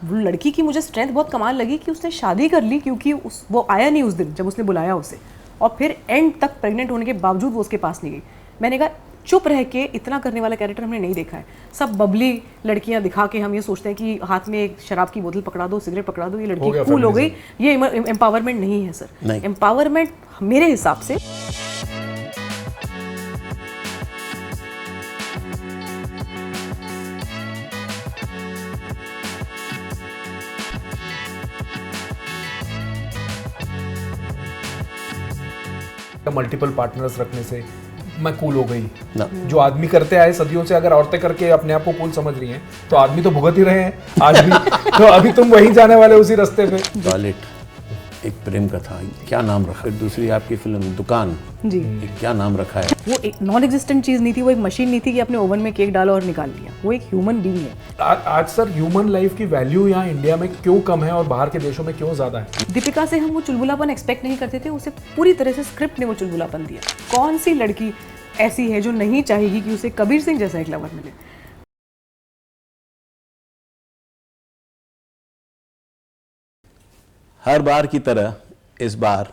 वो लड़की की मुझे स्ट्रेंथ बहुत कमाल लगी कि उसने शादी कर ली क्योंकि वो आया नहीं उस दिन जब उसने बुलाया उसे, और फिर एंड तक प्रेग्नेंट होने के बावजूद वो उसके पास नहीं गई। मैंने कहा चुप रह के इतना करने वाला कैरेक्टर हमने नहीं देखा है। सब बबली लड़कियां दिखा के हम ये सोचते हैं कि हाथ में एक शराब की बोतल पकड़ा दो, सिगरेट पकड़ा दो, ये लड़की कूल हो गई। ये एम्पावरमेंट नहीं है सर। एम्पावरमेंट मेरे हिसाब से मल्टीपल पार्टनर्स रखने से मैं कूल हो गई ना। जो आदमी करते आए सदियों से, अगर औरतें करके अपने आप को कूल समझ रही हैं तो आदमी तो भुगत ही रहे हैं आज भी। तो अभी तुम वहीं जाने वाले उसी रास्ते पे। टॉयलेट एक प्रेम कथा, क्या नाम रखा? फिर दूसरी आपकी फिल्म दुकान जी, क्या नाम रखा है? वो एक नॉन एग्जिस्टेंट चीज नहीं थी, वो एक मशीन नहीं थी कि अपने ओवन में केक डालो और निकाल लिया। वो एक ह्यूमन बीइंग है। आज सर ह्यूमन लाइफ की वैल्यू यहाँ इंडिया में क्यों कम है और बाहर के देशों में क्यों ज्यादा है? दीपिका से हम वो चुलबुलापन एक्सपेक्ट नहीं करते थे, उसे पूरी तरह से स्क्रिप्ट ने वो चुलबुलापन दिया। कौन सी लड़की ऐसी है जो नहीं चाहेगी कि उसे कबीर सिंह जैसा एक लवर मिले? हर बार की तरह इस बार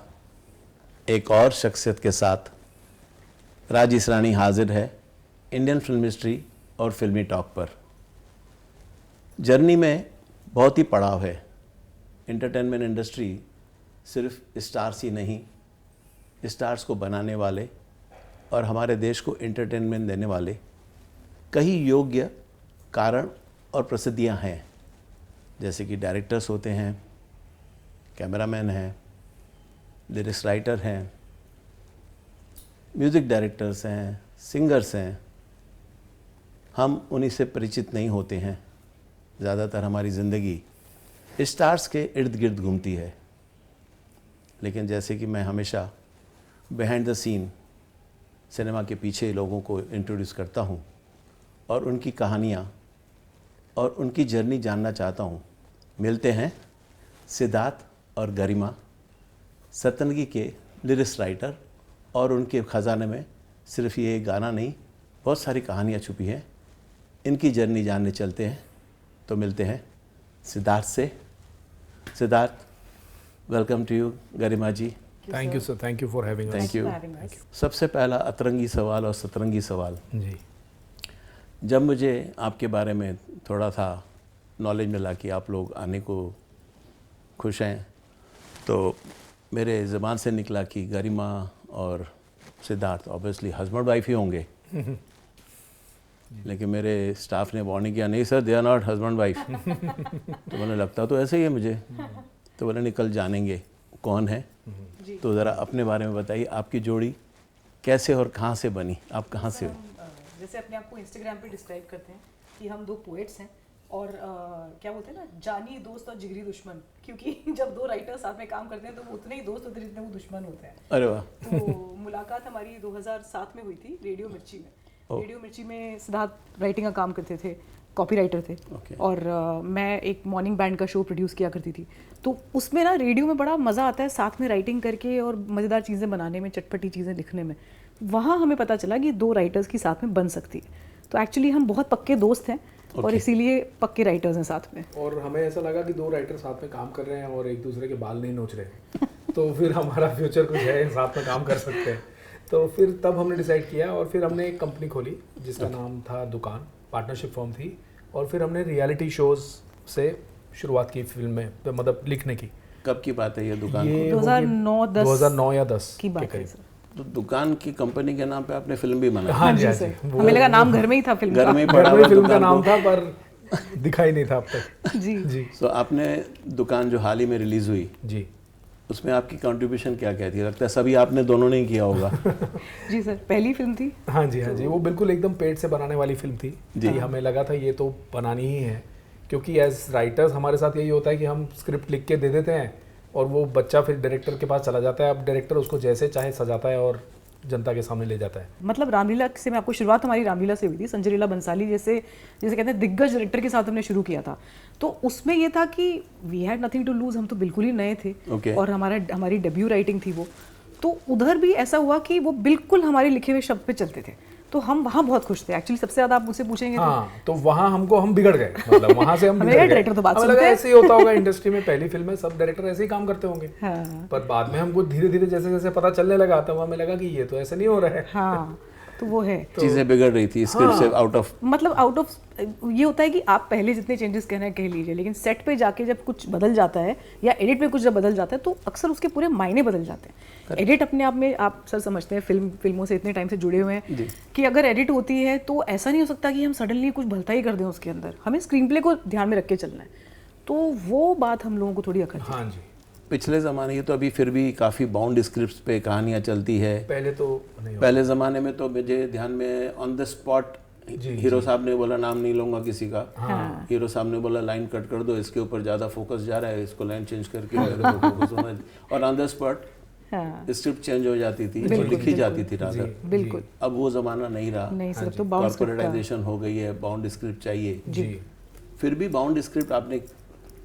एक और शख्सियत के साथ राज इसरानी हाजिर है इंडियन फिल्म हिस्ट्री और फिल्मी टॉक पर। जर्नी में बहुत ही पड़ाव है। एंटरटेनमेंट इंडस्ट्री सिर्फ स्टार्स ही नहीं, स्टार्स को बनाने वाले और हमारे देश को एंटरटेनमेंट देने वाले कई योग्य कारण और प्रसिद्धियां हैं, जैसे कि डायरेक्टर्स होते हैं, कैमरामैन हैं, लिरिक्स राइटर हैं, म्यूज़िक डायरेक्टर्स हैं, सिंगर्स हैं। हम उन्हीं से परिचित नहीं होते हैं। ज़्यादातर हमारी ज़िंदगी स्टार्स के इर्द गिर्द घूमती है। लेकिन जैसे कि मैं हमेशा बिहाइंड द सीन सिनेमा के पीछे लोगों को इंट्रोड्यूस करता हूँ और उनकी कहानियाँ और उनकी जर्नी जानना चाहता हूँ। मिलते हैं सिद्धार्थ और गरिमा, सतनगी के लिरिक्स राइटर, और उनके ख़जाने में सिर्फ ये गाना नहीं, बहुत सारी कहानियाँ छुपी हैं। इनकी जर्नी जानने चलते हैं। तो मिलते हैं सिद्धार्थ से। Siddharth, welcome to you. Garima ji, thank you sir, thank you for having us. Thank you. सबसे पहला अतरंगी सवाल और सतरंगी सवाल जी। जब मुझे आपके बारे में थोड़ा सा नॉलेज मिला कि आप लोग आने को खुश हैं, तो मेरे ज़बान से निकला कि गरिमा और सिद्धार्थ ऑब्वियसली हस्बैंड वाइफ ही होंगे। लेकिन मेरे स्टाफ ने वार्निंग किया, नहीं sir, they are not husband wife. तो मैंने लगता तो ऐसे ही है मुझे। तो बोले निकल जानेंगे कौन है। तो ज़रा अपने बारे में बताइए, आपकी जोड़ी कैसे और कहाँ से बनी? आप कहाँ से हो? जैसे अपने आप को इंस्टाग्राम पे डिस्क्राइब करते हैं कि हम दो पोएट्स हैं और क्या बोलते हैं ना, जानी दोस्त और जिगरी दुश्मन, क्योंकि जब दो राइटर साथ में काम करते हैं तो वो उतने ही दोस्त होते हैं जितने वो दुश्मन होते हैं। अरे वाह। तो मुलाकात हमारी 2007 में हुई थी रेडियो मिर्ची में। रेडियो मिर्ची में सिद्धार्थ राइटिंग का काम करते थे, कॉपी राइटर थे। और मैं एक मॉर्निंग बैंड का शो प्रोड्यूस किया करती थी। तो उसमें ना रेडियो में बड़ा मज़ा आता है साथ में राइटिंग करके और मज़ेदार चीज़ें बनाने में, चटपटी चीज़ें लिखने में। वहाँ हमें पता चला कि दो राइटर्स की साथ में बन सकती है। तो एक्चुअली हम बहुत पक्के दोस्त हैं और इसीलिए पक्के राइटर्स हैं साथ में। और हमें ऐसा लगा कि दो राइटर साथ में काम कर रहे हैं और एक दूसरे के बाल नहीं नोच रहे, तो फिर हमारा फ्यूचर कुछ है, साथ में काम कर सकते हैं। तो फिर तब हमने डिसाइड किया और फिर हमने एक कंपनी खोली जिसका नाम था दुकान, पार्टनरशिप फर्म थी। और फिर हमने रियलिटी शोज से शुरुआत की फिल्म में, तो मतलब लिखने की। कब की बात है ये दुकान? ये 2009 या 10 की बात के है करीब। सर। तो दुकान की कंपनी के नाम पे आपने फिल्म भी बनाई? हाँ जी, हाँ सर। जी। हमें लगा नाम घर में ही था फिल्म घर में ही का। पड़ा घर में हुआ फिल्म का दुकान नाम को। था पर दिखाई नहीं था अब तक। जी जी तो आपने दुकान जो हाल ही में रिलीज हुई, जी। उसमें आपकी कंट्रीब्यूशन क्या क्या थी? लगता है सभी आपने दोनों ने ही किया होगा। जी सर, पहली फिल्म थी। हाँ जी, हाँ जी। वो बिल्कुल एकदम पेट से बनाने वाली फिल्म थी कि हमें लगा था ये तो बनानी ही है, क्योंकि एज राइटर्स हमारे साथ यही होता है कि हम स्क्रिप्ट लिख के दे देते हैं और वो बच्चा फिर डायरेक्टर के पास चला जाता है। अब डायरेक्टर उसको जैसे चाहे सजाता है और जनता के सामने ले जाता है। मतलब रामलीला से मैं आपको शुरुआत हमारी रामलीला से हुई थी। संजय लीला बंसाली जैसे कहते हैं दिग्गज डायरेक्टर के साथ हमने शुरू किया था। तो उसमें ये था कि we had nothing to lose, हम तो बिल्कुल ही नए थे। और हमारी डेब्यू राइटिंग थी वो। तो उधर भी ऐसा हुआ कि वो बिल्कुल हमारे लिखे हुए शब्द पे चलते थे। तो हम वहाँ बहुत खुश थे एक्चुअली। सबसे ज़्यादा आप मुझसे पूछेंगे हाँ, तो वहाँ हम बिगड़ गए, मतलब वहाँ से हम हमें बिगड़ गए। डायरेक्टर तो बात हमें सुनते लगा हैं। ऐसे ही होता होगा इंडस्ट्री में, पहली फिल्म में सब डायरेक्टर ऐसे ही काम करते होंगे। हाँ पर बाद में हमको धीरे धीरे जैसे जैसे पता चलने लगा तो हमें लगा कि ये तो ऐसे नहीं हो रहा है। हाँ, तो वो है चीज़ें बिगड़ रही थी स्क्रिप्ट से आउट ऑफ, मतलब आउट ऑफ ये होता है कि आप पहले जितने चेंजेस कहना है कह लीजिए, लेकिन सेट पे जाके जब कुछ बदल जाता है या एडिट में कुछ जब बदल जाता है तो अक्सर उसके पूरे मायने बदल जाते हैं। एडिट अपने आप में आप सर समझते हैं, फिल्मों से इतने टाइम से जुड़े हुए हैं कि अगर एडिट होती है तो ऐसा नहीं हो सकता कि हम सडनली कुछ भलता ही कर दें उसके अंदर, हमें स्क्रीन प्ले को ध्यान में रख के चलना है। तो वो बात हम लोगों को थोड़ी अखरती है। हाँ जी, पिछले ज़माने की तो अभी फिर भी काफ़ी बाउंड स्क्रिप्ट्स पे कहानियाँ चलती है। पहले तो नहीं पहले ज़माने में तो मुझे ध्यान में ऑन द स्पॉट हीरो साहब ने बोला, नाम नहीं लूंगा किसी का, हीरो साहब ने बोला लाइन कट कर दो, इसके ऊपर ज़्यादा फोकस जा रहा है, इसको लाइन चेंज करके मेरे को फोकस होना, और on the spot script change हो जाती थी और लिखी जाती थी रादर। बिल्कुल, अब वो ज़माना नहीं रहा, नहीं सर, तो बाउंड कॉर्पोरेटाइजेशन हो गई है, बाउंड स्क्रिप्ट चाहिए। जी। फिर भी बाउंड स्क्रिप्ट आपने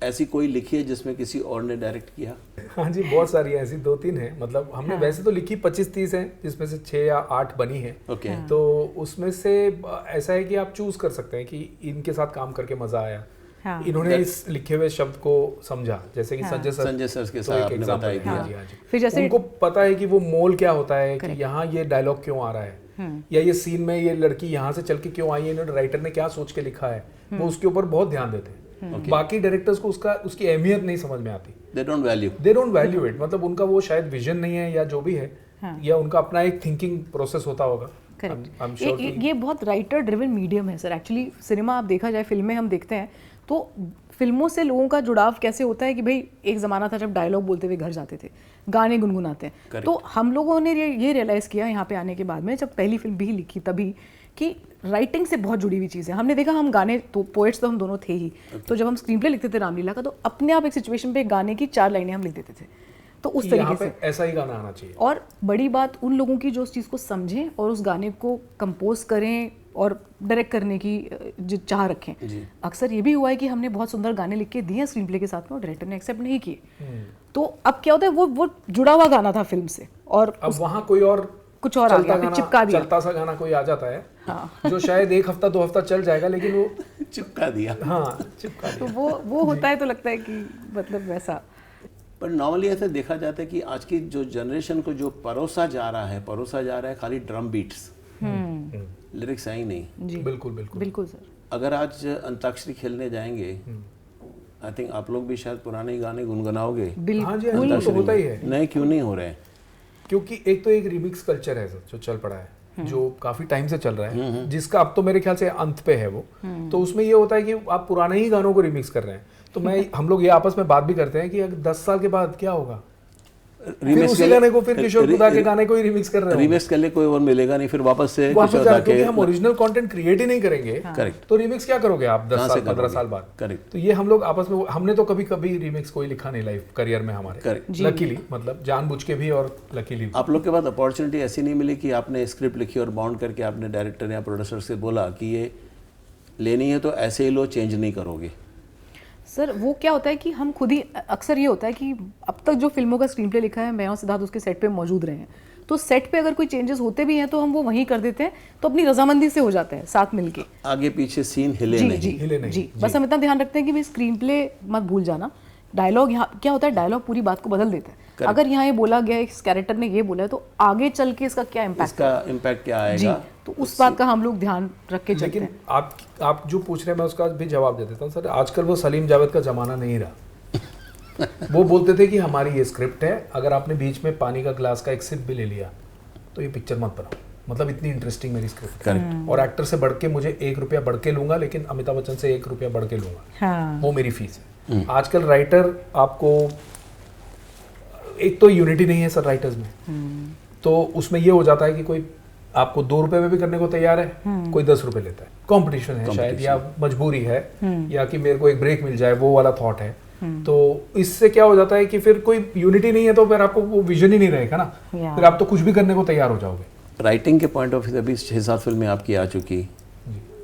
ऐसी कोई लिखी है जिसमें किसी और ने डायरेक्ट किया? हाँ जी, बहुत सारी ऐसी 2-3 हैं, मतलब हमने वैसे तो लिखी 25-30 हैं, जिसमें से 6 या 8 बनी है। ओके। तो उसमें से ऐसा है कि आप चूज कर सकते हैं कि इनके साथ काम करके मजा आया, हाँ। इन्होंने इस लिखे हुए शब्द को समझा, जैसे कि संजय सर के साथ आपने बताई थी। हाँ जी, हाँ जी। फिर जैसे उनको पता है कि वो मोल क्या होता है, कि यहाँ ये डायलॉग क्यों आ रहा है, या ये सीन में ये लड़की यहाँ से चल के क्यों आई है, इन्होंने राइटर ने क्या सोच के लिखा है, वो उसके ऊपर बहुत ध्यान देते हैं। बाकी डायरेक्टर्स को उसकी अहमियत नहीं समझ में आती, दे डोंट वैल्यू इट, मतलब उनका वो शायद विजन नहीं है या जो भी है, या उनका अपना एक थिंकिंग प्रोसेस होता होगा। करेक्ट, ये बहुत राइटर ड्रिवन मीडियम है सर। एक्चुअली सिनेमा आप देखा जाए, फिल्में हम देखते हैं तो फिल्मों से लोगों का जुड़ाव कैसे होता है कि भाई एक ज़माना था जब डायलॉग बोलते हुए घर जाते थे, गाने गुनगुनाते हैं। तो हम लोगों ने ये रियलाइज़ किया यहाँ पे आने के बाद में, जब पहली फिल्म भी लिखी तभी, कि राइटिंग से बहुत जुड़ी हुई चीज़ है। हमने देखा हम गाने तो पोएट्स तो हम दोनों थे ही, तो जब हम स्क्रीन प्ले लिखते थे रामलीला का, तो अपने आप एक सिचुएशन पे गाने की 4 लाइनें हम लिख देते थे। तो उस तरीके से ऐसा ही गाना आना चाहिए। और बड़ी बात उन लोगों की जो उस चीज़ को समझें और उस गाने को कंपोज करें और डायरेक्ट करने की जो चाह रखें। अक्सर ये भी हुआ है कि हमने बहुत सुंदर गाने लिख के दिए स्क्रीन प्ले के साथ में और डायरेक्टर ने एक्सेप्ट नहीं किए। तो अब क्या होता है, वो जुड़ा हुआ गाना था फिल्म से, और अब वहाँ कोई और कुछ और आ गया, फिर चिपका दिया, चलता सा गाना कोई आ जाता है, जो शायद 1 हफ्ता 2 हफ्ता चल जाएगा, लेकिन वो चिपका दिया। हाँ, चिपका दिया। तो वो होता है, तो लगता है कि मतलब वैसा। पर नॉर्मली ऐसे देखा जाता है कि आज की जो जनरेशन को जो परोसा जा रहा है खाली ड्रम बीट्स, लिरिक्स है ही नहीं। जी बिल्कुल सर। अगर आज अंताक्षरी खेलने जाएंगे, आई थिंक आप लोग भी शायद पुराने गाने गुनगुनाओगे। हाँ जी, तो होता ही है। नए क्यों नहीं हो रहे हैं? क्योंकि एक तो एक रिमिक्स कल्चर है जो चल पड़ा है, जो काफी टाइम से चल रहा है, जिसका अब तो मेरे ख्याल से अंत पे है वो। तो उसमें ये होता है कि आप पुराने ही गानों को रिमिक्स कर रहे हैं। तो हम लोग ये आपस में बात भी करते हैं कि अगर 10 साल के बाद क्या होगा, फिर उसी गाने को फिर किशोर कुमार के गाने को ही रिमिक्स कर रहे हैं। रिमिक्स कर ले कोई और मिलेगा नहीं, फिर वापस से क्योंकि हम ओरिजिनल कंटेंट क्रिएट ही नहीं करेंगे। करेक्ट। तो रिमिक्स क्या करोगे आप 10 साल 15 साल बाद? करेक्ट। तो ये हम लोग आपस में, हमने तो कभी कभी रिमिक्स कोई लिखा नहीं लाइफ करियर में हमारे, लकीली, मतलब जानबूझ के भी और लकीली। आप लोग के पास अपॉर्चुनिटी ऐसी नहीं मिली कि आपने स्क्रिप्ट लिखी और बाउंड करके आपने डायरेक्टर या प्रोड्यूसर से बोला कि ये लेनी है तो ऐसे ही लो, चेंज नहीं करोगे? सर वो क्या होता है कि हम खुद ही, अक्सर ये होता है कि अब तक जो फिल्मों का स्क्रीन प्ले लिखा है, मैं और सिद्धार्थ उसके सेट पे मौजूद रहे हैं, तो सेट पे अगर कोई चेंजेस होते भी हैं तो हम वो वहीं कर देते हैं, तो अपनी रजामंदी से हो जाता है साथ मिलके। आगे पीछे सीन हिले नहीं। जी, बस हम इतना ध्यान रखते हैं कि भाई स्क्रीन प्ले मत भूल जाना। डायलॉग यहाँ क्या होता है, डायलॉग पूरी बात को बदल देता है। अगर यहाँ ये बोला गया, इस कैरेक्टर ने ये बोला है, तो आगे चल के इसका क्या इम्पैक्ट क्या आएगा, तो उस बात का हम लोग ध्यान रख के चलते हैं। लेकिन आप जो पूछ रहे हैं मैं उसका भी जवाब दे देता हूँ सर। आजकल वो सलीम जावेद का जमाना नहीं रहा। वो बोलते थे कि हमारी ये स्क्रिप्ट है, अगर आपने बीच में पानी का गिलास का एक सिप भी ले लिया तो ये पिक्चर मत बनाओ, मतलब इतनी इंटरेस्टिंग मेरी स्क्रिप्ट। करेक्ट। और एक्टर से बढ़ के मुझे 1 रुपया बढ़ के लूंगा, लेकिन अमिताभ बच्चन से 1 रुपया बढ़ के लूंगा, वो मेरी फीस है। आजकल राइटर आपको, एक तो यूनिटी नहीं है सर राइटर्स में, तो उसमें ये हो जाता है कि कोई आपको 2 रुपए में भी करने को तैयार है, कोई 10 रुपए लेता है। कंपटीशन है शायद, या मजबूरी है, या कि मेरे को एक ब्रेक मिल जाए, वो वाला थॉट है। तो इससे क्या हो जाता है कि फिर कोई यूनिटी नहीं है, तो फिर आपको वो विजन ही नहीं रहेगा ना, फिर आप तो कुछ भी करने को तैयार हो जाओगे। राइटिंग के पॉइंट ऑफ व्यू अभी 6-7 फिल्में आपकी आ चुकी,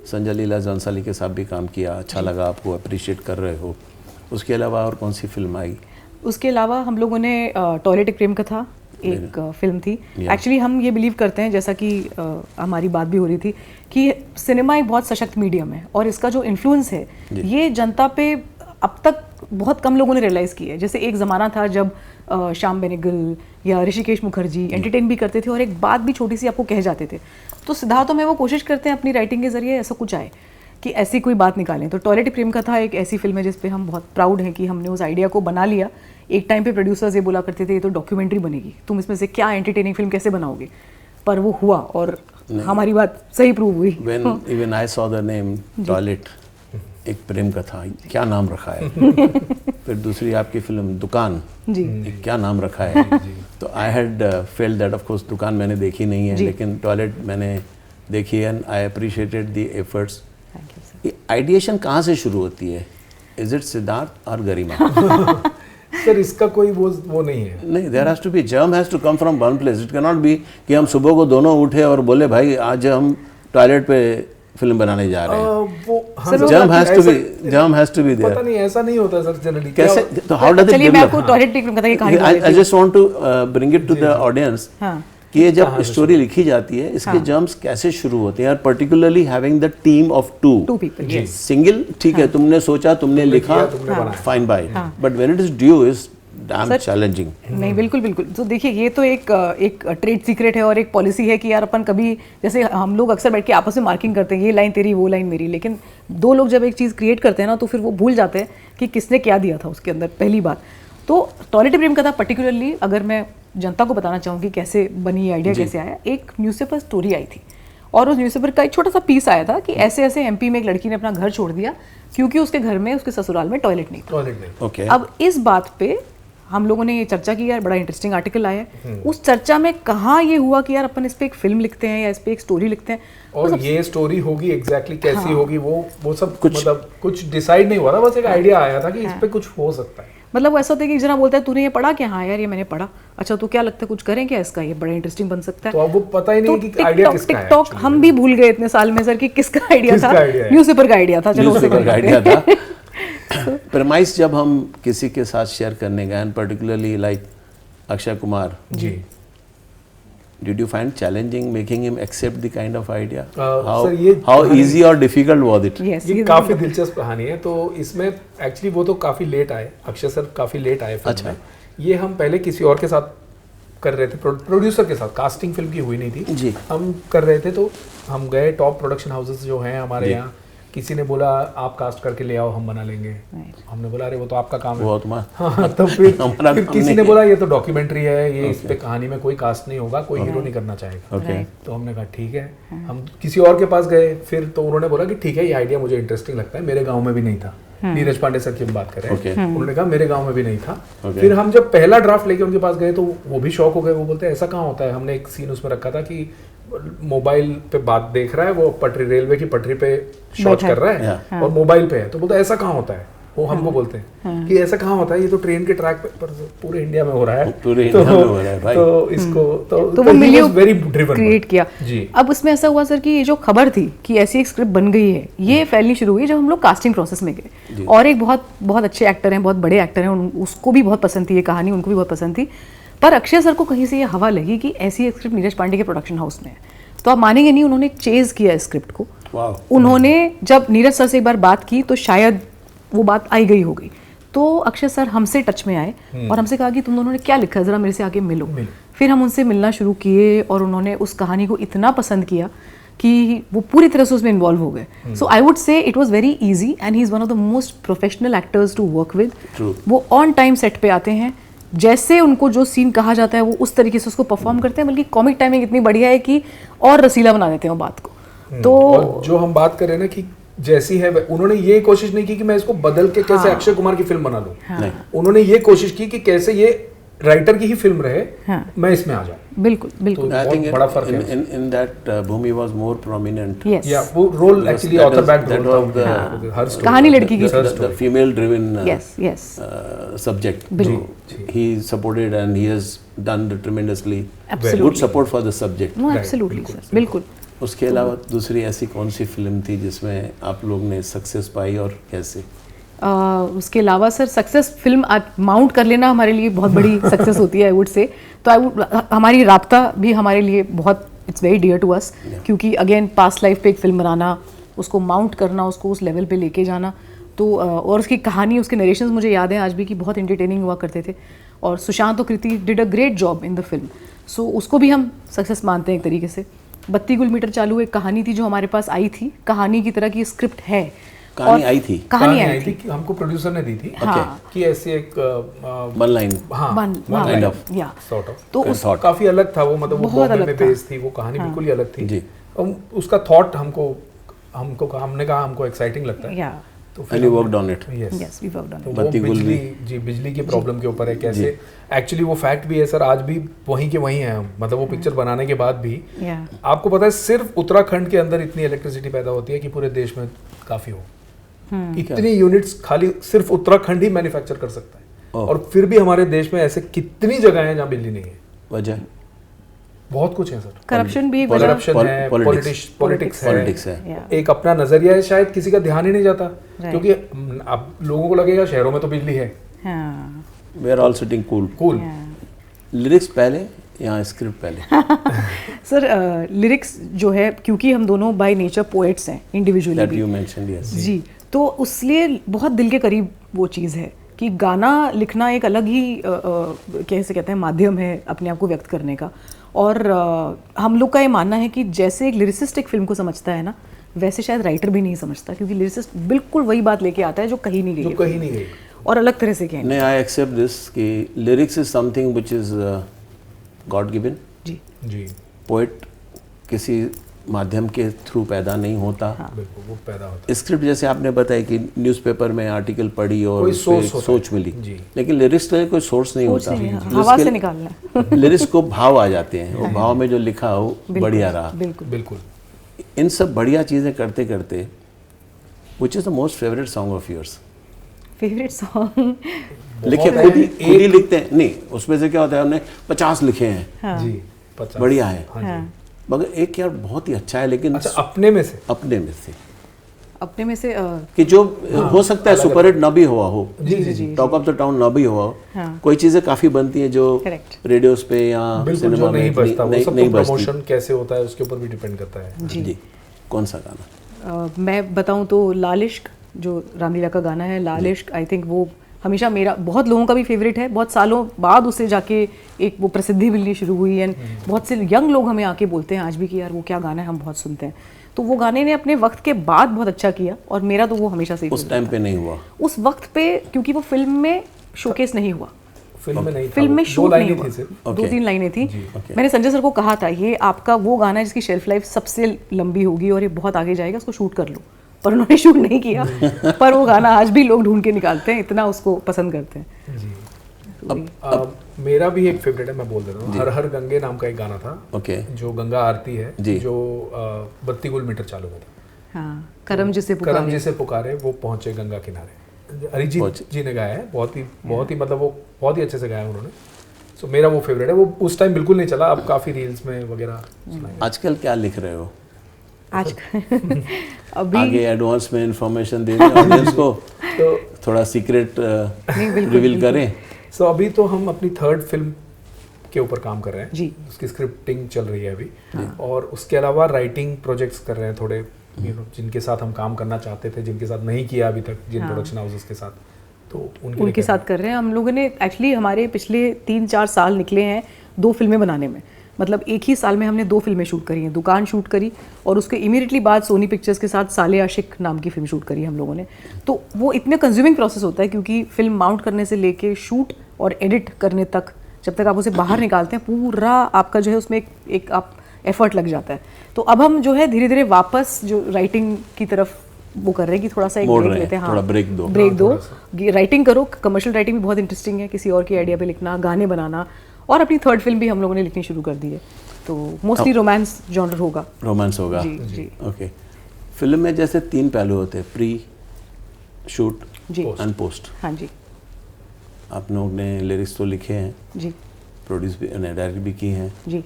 संजय लीला जंसाली के साथ भी काम किया, अच्छा लगा, आपको अप्रिशिएट कर रहे हो। उसके अलावा और कौन सी फिल्म आई? उसके अलावा हम लोगों ने टॉयलेट एक प्रेम कथा, एक फिल्म थी। एक्चुअली हम ये बिलीव करते हैं, जैसा कि हमारी बात भी हो रही थी, कि सिनेमा एक बहुत सशक्त मीडियम है और इसका जो इन्फ्लुएंस है ये जनता पे अब तक बहुत कम लोगों ने रियलाइज़ किया है। जैसे एक ज़माना था जब श्याम बेनेगल या ऋषिकेश मुखर्जी एंटरटेन भी करते थे और एक बात भी छोटी सी आपको कह जाते थे। तो सिद्धार्थ में वो कोशिश करते हैं अपनी राइटिंग के जरिए ऐसा कुछ आए कि ऐसी कोई बात निकालें। तो टॉयलेट प्रेम कथा एक ऐसी फिल्म है जिस पे हम बहुत प्राउड हैं कि हमने उस आइडिया को बना लिया। एक टाइम पे प्रोड्यूसर्स ये बोला करते थे ये तो डॉक्यूमेंट्री बनेगी, तुम इसमें से क्या एंटरटेनिंग फिल्म कैसे बनाओगे, पर वो हुआ और हमारी बात सही प्रूव हुई। When even I saw the name toilet, एक प्रेम कथा, क्या नाम रखा है। फिर दूसरी आपकी फिल्म दुकान, जी, क्या नाम रखा है। तो I had felt that, of course दुकान मैंने देखी नहीं है, लेकिन टॉयलेट मैंने देखी and I appreciated the efforts. Ideation कहाँ से शुरू होती है? इज इट सिद्धार्थ और गरिमा? सर इसका कोई वो नहीं है। नहीं, there has to be, germ has to come from one place. It can not be कि हम सुबह को दोनों उठे और बोले भाई आज हम टॉयलेट पे फिल्म बनाने जा रहे हैं। Germ has to be there. पता नहीं, ऐसा नहीं होता सर जनरली। कैसे? तो हाउ डज इट चलिए मैं आपको टॉयलेट प्रेम कथा की कहानी I just want to bring it to the audience कि ये जब स्टोरी लिखी जाती है इसके जर्म्स कैसे शुरू होते हैं, और particularly having the team of two people. Single ठीक है, तुमने सोचा, तुमने लिखा, fine by, but when it is due is damn challenging. नहीं, बिल्कुल बिल्कुल। तो देखिए ये तो एक ट्रेड सीक्रेट है और एक पॉलिसी है कि यार अपन कभी, जैसे हम लोग अक्सर बैठ के आपस में मार्किंग करते हैं, ये लाइन तेरी वो लाइन मेरी, लेकिन दो लोग जब एक चीज़ क्रिएट करते हैं ना तो फिर वो भूल जाते हैं कि किसने क्या दिया था उसके अंदर, पहली बात। तो टॉयलेट प्रेम कथा पर्टिकुलरली अगर मैं जनता को बताना चाहूँ कि कैसे बनी, ये आइडिया कैसे आया, एक न्यूज़पेपर स्टोरी आई थी और उस न्यूज़पेपर का एक छोटा सा पीस आया था कि ऐसे ऐसे एमपी में एक लड़की ने अपना घर छोड़ दिया क्योंकि उसके घर में, उसके ससुराल में टॉयलेट नहीं था। ओके, अब इस बात पे हम लोगों ने ये चर्चा की, यार बड़ा इंटरेस्टिंग आर्टिकल आया है। उस चर्चा में कहाँ ये हुआ कि यार अपन इस पे एक फिल्म लिखते हैं या इस पे एक स्टोरी लिखते हैं, और ये स्टोरी होगी एग्जैक्टली कैसी होगी वो सब कुछ मतलब कुछ डिसाइड नहीं हुआ था, बस एक आइडिया आया था कि इस पे कुछ हो सकता है। मतलब वो ऐसा होता है कि जना बोलता है तूने ये पढ़ा क्या? हाँ यार ये मैंने पढ़ा। अच्छा तो क्या लगता है कुछ करें क्या इसका, ये बड़ा इंटरेस्टिंग बन सकता है। तो अब वो पता ही नहीं कि आइडिया किसका है। टिकटॉक हम भी भूल गए इतने साल में सर कि किसका आइडिया था। न्यूज़पेपर का आइडिया था। चलो न्यूज़पेपर का आइडिया था। प्रेमाइस जब हम किसी के साथ शेयर करने गए, and particularly like Akshay Kumar ji, did you find challenging making him accept the kind of idea? sir, how easy or difficult was it? Yes, ये काफी दिलचस्प कहानी है। तो इसमें एक्चुअली वो तो काफी लेट आए, अक्षय सर काफी लेट आए फिल्म में। ये हम पहले किसी और के साथ कर रहे थे, प्रोड्यूसर के साथ, कास्टिंग फिल्म की हुई नहीं थी जी, हम कर रहे थे। तो हम गए टॉप प्रोडक्शन हाउसेस जो हैं हमारे यहाँ, किसी ने बोला आप कास्ट करके ले आओ हम बना लेंगे। हमने बोला अरे वो तो आपका काम है, वो तुम्हारा। हाँ, तो फिर किसी ने बोला ये तो डॉक्यूमेंट्री है, ये इस पे कहानी में कोई कास्ट नहीं होगा, कोई हीरो नहीं करना चाहेगा। तो हमने कहा ठीक है, हम किसी और के पास गए। फिर तो उन्होंने बोला कि ठीक है ये आइडिया मुझे इंटरेस्टिंग लगता है, मेरे गाँव में भी नहीं था। नीरज पांडे सर की हम बात कर रहे हैं, उन्होंने कहा मेरे गाँव में भी नहीं था। फिर हम जब पहला ड्राफ्ट लेके उनके पास गए तो वो भी शॉक हो गए। वो बोलते हैं ऐसा कहाँ होता है। हमने एक सीन उसमें रखा था कि मोबाइल पे बात देख रहा है, वो पटरी, रेलवे की पटरी पे शौच कर रहा है और मोबाइल पे है। तो बोलता है ऐसा कहाँ होता है। वो हमको बोलते हैं कि ऐसा कहाँ होता है, ये तो ट्रेन के ट्रैक पे, पर पूरे इंडिया में हो रहा है, पूरे इंडिया में हो रहा है भाई। तो इसको तो वो मिलियन वेरी ड्रिवन क्रिएट किया जी। अब उसमें ऐसा हुआ सर कि ये जो खबर थी कि ऐसी एक स्क्रिप्ट बन गई है, ये फैलनी शुरू हुई जब हम लोग कास्टिंग प्रोसेस में गए। और एक बहुत अच्छे एक्टर हैं, बहुत बड़े एक्टर हैं, उसको भी बहुत पसंद थी ये कहानी, उनको भी बहुत पसंद थी। पर अक्षय सर को कहीं से ये हवा लगी कि ऐसी एक स्क्रिप्ट नीरज पांडे के प्रोडक्शन हाउस में है। तो आप मानेंगे नहीं, उन्होंने चेज किया इस स्क्रिप्ट को। उन्होंने जब नीरज सर से एक बार बात की तो शायद वो बात आई गई हो गई। तो अक्षय सर हमसे टच में आए और हमसे कहा कि तुम दोनों ने क्या लिखा है, जरा मेरे से आके मिलो। फिर हम उनसे मिलना शुरू किए और उन्होंने उस कहानी को इतना पसंद किया कि वो पूरी तरह से उसमें इन्वॉल्व हो गए। So I would say it was very easy and he is one of the most professional actors to work with. वो ऑन टाइम सेट पे आते हैं, जैसे उनको जो सीन कहा जाता है वो उस तरीके से उसको परफॉर्म करते हैं, बल्कि कॉमिक टाइमिंग इतनी बढ़िया है कि और रसीला बना देते हैं वो बात को। तो जो हम बात कर रहे हैं ना कि जैसी है, उन्होंने ये कोशिश नहीं की कि मैं इसको बदल के कैसे अक्षय कुमार की फिल्म बना लूं। उन्होंने ये कोशिश की कि कैसे ये राइटर की ही फिल्म रहे, मैं इसमें आ जाऊं। बिल्कुल बिल्कुल। I think बड़ा फर्क है। in that Bhumi was more prominent. Yes. Yeah, वो role actually author back that रोल of the हर स्टोरी, कहानी लड़की की, the female driven yes subject. बिल्कुल। He supported and he has done tremendously good support for the subject. No, absolutely sir, बिल्कुल। उसके अलावा दूसरी ऐसी कौन सी फिल्म थी जिसमें आप लोग ने सक्सेस पाई और कैसे? उसके अलावा सर सक्सेस फिल्म माउंट कर लेना हमारे लिए बहुत बड़ी सक्सेस होती है आई वुड से। तो हमारी राब्ता भी हमारे लिए बहुत it's very dear to us, क्योंकि अगेन पास्ट लाइफ पे एक फिल्म बनाना, उसको माउंट करना, उसको उस लेवल पे लेके जाना, तो और उसकी कहानी, उसके नरेशंस मुझे याद है आज भी कि बहुत एंटरटेनिंग हुआ करते थे। और सुशांत और Kriti did a great job in the film, सो उसको भी हम सक्सेस मानते हैं एक तरीके से। बत्ती गुल मीटर चालू एक कहानी थी जो हमारे पास आई थी, कहानी की तरह की स्क्रिप्ट है, कहानी आई थी, कहानी आई थी कि हमको प्रोड्यूसर ने दी थी हाँ। कि ऐसे एक वन लाइन हाँ काइंड ऑफ या सॉर्ट ऑफ, तो उस काफी अलग था वो, मतलब वो बहुत बॉम्बे अलग में था। बेस्ड थी, वो कहानी बिल्कुल ही अलग थी जी। उसका थॉट हमने कहा हमको एक्साइटिंग लगता है, या तो and you worked on it. Yes we worked on तो इट। वो बत्ती गुल बिजली के प्रॉब्लम के ऊपर है, कैसे एक्चुअली वो फैक्ट भी है सर, आज भी वहीं के वहीं हैं हम, मतलब वो पिक्चर बनाने के बाद भी या आपको पता है सिर्फ उत्तराखंड के अंदर इतनी इलेक्ट्रिसिटी पैदा होती है कि पूरे देश में काफी हो, इतनी यूनिट्स खाली सिर्फ उत्तराखंड ही मैन्युफैक्चर कर सकता है, और फिर भी हमारे देश में ऐसे कितनी जगह हैं जहाँ बिजली नहीं है। वजह बहुत कुछ है सर, करप्शन भी एक वजह, करप्शन है, पॉलिटिक्स पॉलिटिक्स है, है, एक अपना नजरिया है, शायद किसी का ध्यान ही नहीं जाता, क्योंकि अब लोगों को लगेगा शहरों में तो बिजली है, हाँ we are all sitting cool. Cool. Lyrics पहले या स्क्रिप्ट पहले? सर लिरिक्स जो है, क्योंकि हम दोनों बाय नेचर पोएट्स हैं इंडिविजुअली दैट भी यू मेंशनड, यस जी, तो उसलिए बहुत दिल के करीब वो चीज़ है कि गाना लिखना एक अलग ही कैसे कहते हैं माध्यम है अपने आप को व्यक्त करने का। और हम लोग का ये मानना है कि जैसे एक लिरिसिस्ट एक फिल्म को समझता है ना, वैसे शायद राइटर भी नहीं समझता, क्योंकि लिरिसिस्ट बिल्कुल वही बात लेके आता है जो कहीं नहीं जो गई कहीं नहीं गई। और अलग तरह से कहेंगे। नहीं, आई एक्सेप्ट दिस कि lyrics is something which is God given. जी जी पोएट किसी माध्यम के थ्रू पैदा नहीं होता। बिल्कुल, वो पैदा होता स्क्रिप्ट जैसे आपने बताया कि न्यूज़पेपर में आर्टिकल पढ़ी और कोई उस पे source होता सोच है। मिली, जी। लेकिन लिरिक्स का कोई सोर्स नहीं सोच होता। नहीं है, हवा से निकालना है। लिरिक्स को भाव आ जाते हैं, वो भाव में जो लिखा हो बढ़िया रहा। बिल्कुल बिल्कुल। इन सब बढ़िया चीज़ें करते करते which is the most favourite song of yours? Favourite song लिखे खुद ही लिखते हैं? नहीं, उसमें से क्या होता है, हमने 50 लिखे हैं, जी 50 बढ़िया है, हाँ जी। मगर एक यार बहुत ही अच्छा है, लेकिन अच्छा, अपने में से अपने में से अपने में से कि जो हो सकता है सुपर हिट ना भी हुआ हो, जी जी जी टॉक ऑफ द टाउन ना भी हुआ हो, हाँ। कोई चीजें काफी बनती हैं जो Correct. रेडियोस पे या बिल्कुल सिनेमा जो में नहीं बचता, वो सब नहीं तो बचती। प्रमोशन कैसे होता है उसके ऊपर भी डिपेंड करता है। जी, कौन सा गाना? मैं बताऊं तो लाल इश्क, जो रामलीला का गाना है, लाल इश्क, आई थिंक वो हमेशा मेरा, बहुत लोगों का भी फेवरेट है। बहुत सालों बाद उसे जाके एक वो प्रसिद्धि मिलनी शुरू हुई, एंड बहुत से यंग लोग हमें आके बोलते हैं आज भी कि यार वो क्या गाना है, हम बहुत सुनते हैं। तो वो गाने ने अपने वक्त के बाद बहुत अच्छा किया, और मेरा तो वो हमेशा से ही उस टाइम पे नहीं हुआ, उस वक्त पे, क्योंकि वो फिल्म में शोकेस नहीं हुआ, फिल्म में नहीं था, फिल्म में वो शूट नहीं थी हुआ, सिर्फ। 2-3 लाइनें थी। okay. मैंने संजय सर को कहा था ये आपका वो गाना है जिसकी शेल्फ लाइफ सबसे लंबी होगी और ये बहुत आगे जाएगा, उसको शूट कर लो, पर उन्होंने शूट नहीं किया। पर वो गाना आज भी लोग ढूंढ के निकालते हैं, इतना उसको पसंद करते हैं। जी। मेरा भी एक फेवरेट है, मैं बोल देता हूँ, हर हर गंगे नाम का एक गाना था, ओके, जो गंगा आरती है, जी। जो बत्ती गुल मीटर चालू में था। हाँ, करम जिसे करम पुकारे, जिसे पुकारे वो पहुंचे गंगा किनारे, अरिजीत जी ने गाया है, बहुत ही मतलब वो बहुत ही अच्छे से गाया उन्होंने। सो मेरा वो फेवरेट है, वो उस टाइम बिल्कुल नहीं चला, अब काफी रील्स में वगैरह सुना है। आजकल क्या लिख रहे हो? आज अभी आगे एडवांस में इंफॉर्मेशन दे रहे ऑडियंस को, तो थोड़ा सीक्रेट बिल्कुल, रिवील करें। सो अभी तो हम अपनी 3rd फिल्म के ऊपर काम कर रहे हैं जी। उसकी स्क्रिप्टिंग चल रही है अभी, और उसके अलावा राइटिंग प्रोजेक्ट्स कर रहे हैं थोड़े, जिनके साथ हम काम करना चाहते थे, जिनके साथ नहीं किया अभी तक, जिन प्रोडक्शन हाउसेस के साथ, तो उनके साथ कर रहे हैं। हम लोगों ने एक्चुअली, हमारे पिछले 3-4 साल निकले हैं 2 फिल्में बनाने में, मतलब एक ही साल में हमने 2 फिल्में शूट करी हैं। दुकान शूट करी, और उसके इमीडिएटली बाद सोनी पिक्चर्स के साथ साले आशिक नाम की फिल्म शूट करी हम लोगों ने। तो वो इतने कंज्यूमिंग प्रोसेस होता है, क्योंकि फिल्म माउंट करने से लेके शूट और एडिट करने तक, जब तक आप उसे बाहर निकालते हैं, पूरा आपका जो है उसमें एक आप एफर्ट लग जाता है। तो अब हम जो है धीरे धीरे वापस जो राइटिंग की तरफ वो कर रहे हैं कि थोड़ा सा एक ब्रेक लेते हैं। थोड़ा ब्रेक दो, राइटिंग करो, कमर्शियल राइटिंग भी बहुत इंटरेस्टिंग है, किसी और की आइडिया पे लिखना, गाने बनाना, और अपनी 3rd फिल्म भी हम लोगों ने लिखनी शुरू कर दी है। तो मोस्टली रोमांस जॉनर होगा। रोमांस होगा, जी। ओके। फिल्म में जैसे 3 पहलू होते हैं, प्री शूट जी एंड पोस्ट। हाँ जी आप लोग ने लिरिक्स तो लिखे हैं, जी प्रोड्यूस भी, डायरेक्ट भी किए हैं, जी।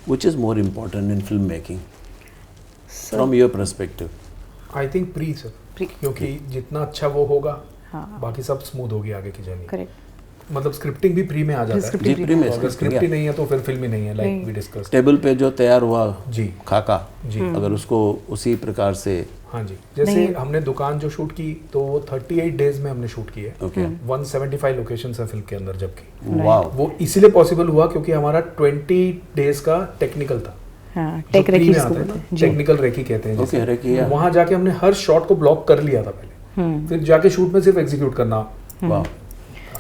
Which is more important in film making from your perspective? I think pre sir, Pre. क्योंकि जितना अच्छा वो होगा हाँ बाकी सब स्मूथ होगी आगे की जर्नी। करेक्ट मतलब स्क्रिप्टिंग भी प्री में आ जाता है। जी प्री में अगर स्क्रिप्ट ही नहीं है तो फिर फिल्म ही नहीं है, लाइक वी डिस्कस। टेबल पे जो तैयार हुआ जी खाका जी अगर उसको उसी प्रकार से हाँ जी, जैसे हमने दुकान जो शूट की तो वो 38 डेज में हमने शूट की है। ओके 175 लोकेशंस है फिल्म के अंदर, जबकि वाह वो इसीलिए पॉसिबल हुआ क्योंकि हमारा 20 डेज का टेक्निकल था। हाँ टेक रेकी इसको है बोलते हैं जी टेक्निकल रेकी कहते हैं ओके जिसे। रेकी या वहां जाके हमने हर शॉट को ब्लॉक कर लिया था पहले, फिर जाके शूट में सिर्फ एग्जीक्यूट करना। वाह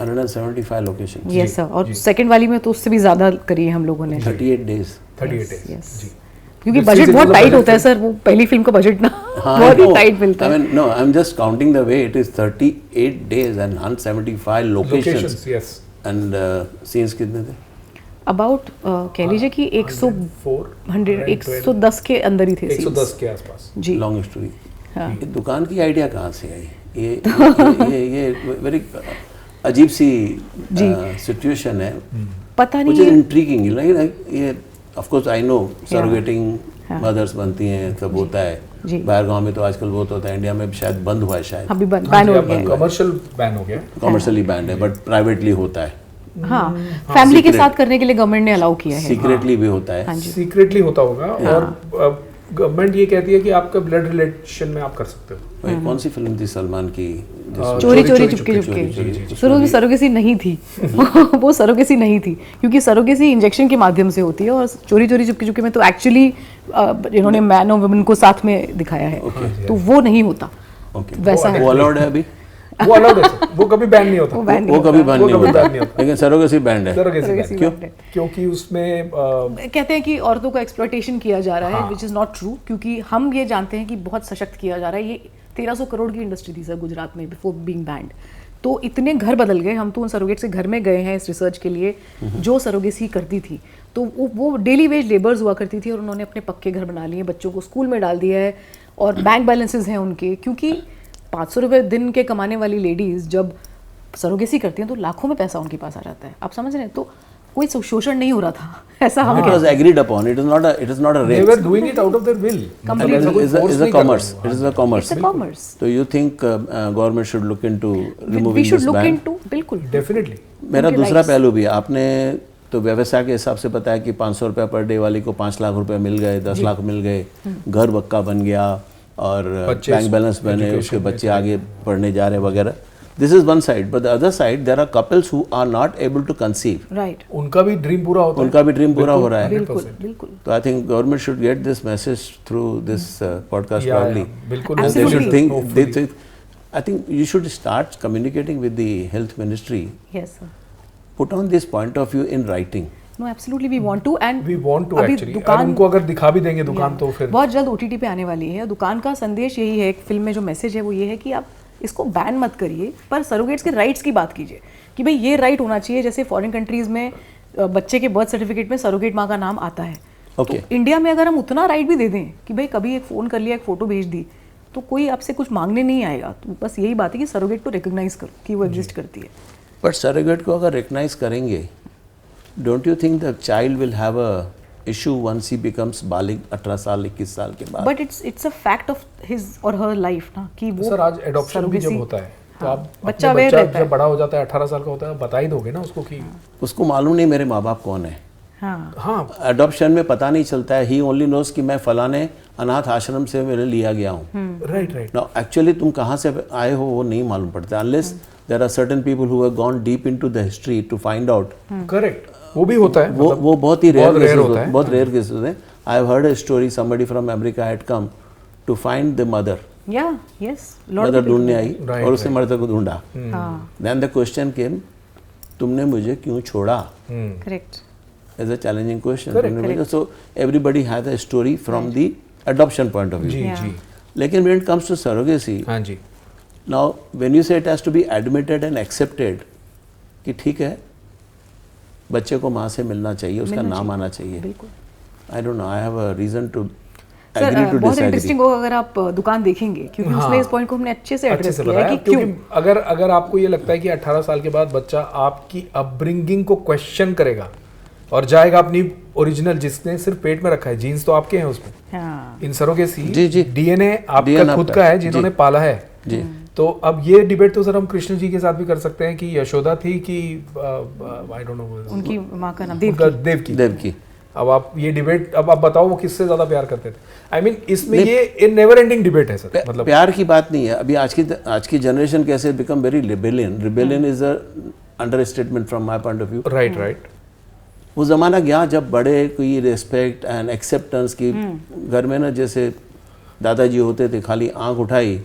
175 लोकेशन यस सर। और सेकंड वाली में तो उससे भी ज्यादा करी है हम लोगों ने 38 डेज 38 डेज yes. जी। क्योंकि This बजट is बहुत मतलब टाइट budget होता है film। सर, वो पहली फिल्म का बजट ना हाँ, बहुत I ही know. टाइट मिलता I है। mean, no, I'm just counting the way it is 38 days and 175 locations. Locations, yes. And scenes कितने थे? अबाउट कह लीजिए कि 110 के अंदर ही थे 110 के आसपास जी। Long story. हाँ। ये दुकान की आइडिया कहाँ से आई? ये वेरी अजीब सी सिचुएशन है। पता Which नहीं is है intriguing. Like ये of course I know surrogating mothers बनती हैं, सब होता है। जी। बाहर गांव में तो आजकल बहुत होता है, इंडिया में शायद बंद हुआ है शायद। अभी बैन हो गया है। कमर्शियल बैन हो गया। कमर्शियली बैंड है बट प्राइवेटली होता है, हाँ फैमिली के secret। साथ करने के लिए गवर्नमेंट ने अलाउ किया है। सीक्रेटली भी होता है। हाँ जी सीक्रेटली होता होगा और गवर्नमेंट ये कहती है कि आपका ब्लड रिलेशन में आप कर सकते हो। वही कौन सी फिल्म थी सलमान की जिसमें- चोरी चोरी चोरी, चुपके चोरी, चुपके सर उसमें सरोगेसी नहीं थी वो सरोगेसी नहीं थी क्योंकि सरोगेसी इंजेक्शन के माध्यम से होती है और चोरी चोरी चुपके चुपके में तो एक्चुअली इन्होंने मैन और वुमेन को साथ में दिखाया है तो वो नहीं होता ओके वैसा है। वो अलाउड है अभी? वो अलाउड है sir, वो कभी बैन नहीं होता। वो ban वो कभी बंद वो नहीं कभी होता ban नहीं होता। लेकिन सरोगेसी बैंड है। Surrogacy Surrogacy ban। क्यों? banned है। क्योंकि उसमें कहते हैं कि औरतों का एक्सप्लॉयटेशन किया जा रहा है हाँ। विच इज़ नॉट ट्रू क्योंकि हम ये जानते हैं कि बहुत सशक्त किया जा रहा है। ये 1300 करोड़ की इंडस्ट्री थी सर गुजरात में बिफोर बीइंग बैंड। तो इतने घर बदल गए, हम तो उन सरोगेट से घर में गए हैं इस रिसर्च के लिए जो सरोगेसी करती थी। तो वो डेली वेज लेबर्स हुआ करती थी और उन्होंने अपने पक्के घर बना लिए, बच्चों को स्कूल में डाल दिया है और बैंक बैलेंसेस हैं उनके क्योंकि 500 रुपये दिन के कमाने वाली लेडीज़ जब सरोगेसी करती हैं तो लाखों में पैसा उनके पास आ जाता है। आप समझ रहे हैं? तो कोई शोषण नहीं हो रहा था ऐसा हम It was agreed upon. It is not a they rape. were doing it out of their will। And it is a commerce. It is a commerce. It's a commerce. So you think government should look into We removing should this look ban? into बिल्कुल definitely. मेरा उनके दूसरा rights। पहलू भी है। आपने तो व्यवसाय के हिसाब से पता है कि 500 रुपये पर डे वाली को 5 लाख रुपए मिल गए, 10 लाख मिल गए, घर पक्का बन गया और बैंक बैलेंस बने, उसके बच्चे आगे पढ़ने जा रहे वगैरह। This is one side but the other side there are couples who are not able to conceive. Right उनका भी ड्रीम पूरा होता है। उनका भी ड्रीम पूरा हो रहा है। बिल्कुल बिल्कुल तो I think government should get this message through this podcast Yeah, probably yeah, बिल्कुल। and they should Absolutely. think they think I think you should start communicating with the health ministry, yes sir put on this point of view in writing. No absolutely we want to and we want to अभी actually. दुकान- उनको अगर दिखा भी देंगे दुकान तो फिर बहुत जल्द ओटीटी पे आने वाली है। दुकान का संदेश यही है, एक फिल्म में जो मैसेज है वो ये है कि आप इसको बैन मत करिए पर सरोगेट्स के राइट्स की बात कीजिए कि भाई ये राइट होना चाहिए। जैसे फॉरेन कंट्रीज में बच्चे के बर्थ सर्टिफिकेट में सरोगेट माँ का नाम आता है। Okay. तो इंडिया में अगर हम उतना राइट भी दे दें कि भाई कभी एक फ़ोन कर लिया, एक फ़ोटो भेज दी तो कोई आपसे कुछ मांगने नहीं आएगा। तो बस यही बात है कि सरोगेट को रिकॉग्नाइज करो कि वो एग्जिस्ट करती है। But surrogate को अगर recognize करेंगे, don't you think the child will have a issue once he becomes बालिग 18 साल 21 साल के बाद? But it's a fact of his और हर लाइफ ना कि वो सर आज एडॉप्शन भी जब surrogacy- होता है तो हाँ, आप बच्चा अपने aware रहता है। जब बड़ा हो जाता है 18 साल का होता है बता ही दोगे ना उसको कि उसको मालूम नहीं मेरे माँ बाप कौन है। हाँ हाँ अडॉप्शन में पता नहीं चलता है। ही ओनली नोज कि मैं फलाने अनाथ आश्रम से मैंने लिया गया हूँ। Right right. नाउ एक्चुअली तुम कहाँ से आए हो वो नहीं मालूम पड़ता unless there are certain people who have gone deep into the history to find out. Correct वो भी होता है। वो बहुत ही रेयर बहुत केसेस rare होता है। बहुत रेयर केसेस हैं। I have heard a story somebody from America had come to find the mother. या यस मदर ढूंढने आई Right, और उसने मदर को ढूंढा। हाँ देन द क्वेश्चन केम, तुमने मुझे क्यों छोड़ा? Correct As a challenging question. Correct, तुमने मुझे- So everybody has a story from the adoption point of view. Ji Yeah. जी लेकिन when it comes to surrogacy, हाँ जी now when you say it has to be admitted and accepted, कि ठीक है बच्चे को माँ से मिलना चाहिए, उसका मिलना नाम आना चाहिए। बिल्कुल I don't know. I have a reason to sir agree to बहुत disagree. इंटरेस्टिंग होगा अगर आप दुकान देखेंगे क्योंकि हाँ। उसमें इस पॉइंट को हमने अच्छे से अच्छे एड्रेस से किया है बताया कि क्यों। क्योंकि अगर आपको ये लगता है कि 18 साल के बाद बच्चा आपकी अपब्रिंगिंग को क्वेश्चन करेगा और जाएगा अपनी ओरिजिनल जिसने सिर्फ पेट में रखा है, जीन्स तो आपके हैं उसमें, हाँ इन सरोगेसी जी, जी। डीएनए आपका DNA खुद आपका का है है, जिन्होंने जी। पाला है। जी। तो अब ये डिबेट तो सर हम कृष्ण जी के साथ भी कर सकते हैं कि यशोदा थी कि आई डोंट नो उनकी माँ का नाम देवकी। अब आप ये डिबेट, अब आप बताओ वो किससे ज्यादा प्यार करते थे? आई मीन इसमें ये नेवर एंडिंग डिबेट है सर। मतलब प्यार की बात नहीं है। अभी आज की जनरेशन कैसे become very rebellion is a under statement from my point of view. Right. वो ज़माना गया जब बड़े कोई रिस्पेक्ट एंड एक्सेप्टेंस की घर में ना, जैसे दादाजी होते थे, खाली आंख उठाई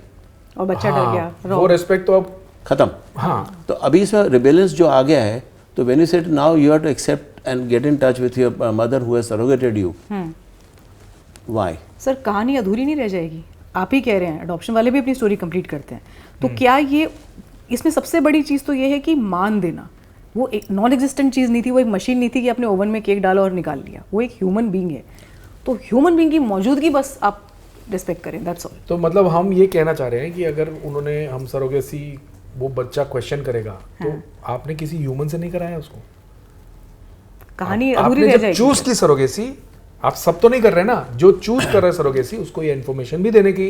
और बच्चा डर गया, वो रिस्पेक्ट तो अब खत्म। हाँ, तो अभी इसमें रिबेलेंस जो आ गया है, तो when you said now you have to accept and get in touch with your mother who has surrogated you, why? Sir कहानी अधूरी नहीं रह जाएगी। आप ही कह रहे हैं अडॉप्शन वाले भी अपनी स्टोरी कंप्लीट करते हैं, तो क्या ये इसमें सबसे बड़ी चीज़ तो ये है कि मान देना। वो एक नॉन एग्जिस्टेंट चीज़ नहीं थी, वो एक मशीन नहीं थी कि आपने ओवन में केक डाला और निकाल लिया। वो एक ह्यूमन बीइंग है, तो ह्यूमन बीइंग की मौजूदगी बस आप रिस्पेक्ट करें, दैट्स ऑल। तो मतलब हम ये कहना चाह रहे हैं कि अगर उन्होंने हम सरोगेसी, वो बच्चा क्वेश्चन करेगा तो आपने किसी ह्यूमन से नहीं कराया उसको, कहानी अधूरी रह जाएगी। चूज की सरोगेसी, आप सब तो नहीं कर रहे ना, जो चूज कर रहे हैं सरोगेसी उसको ये इन्फॉर्मेशन भी देने की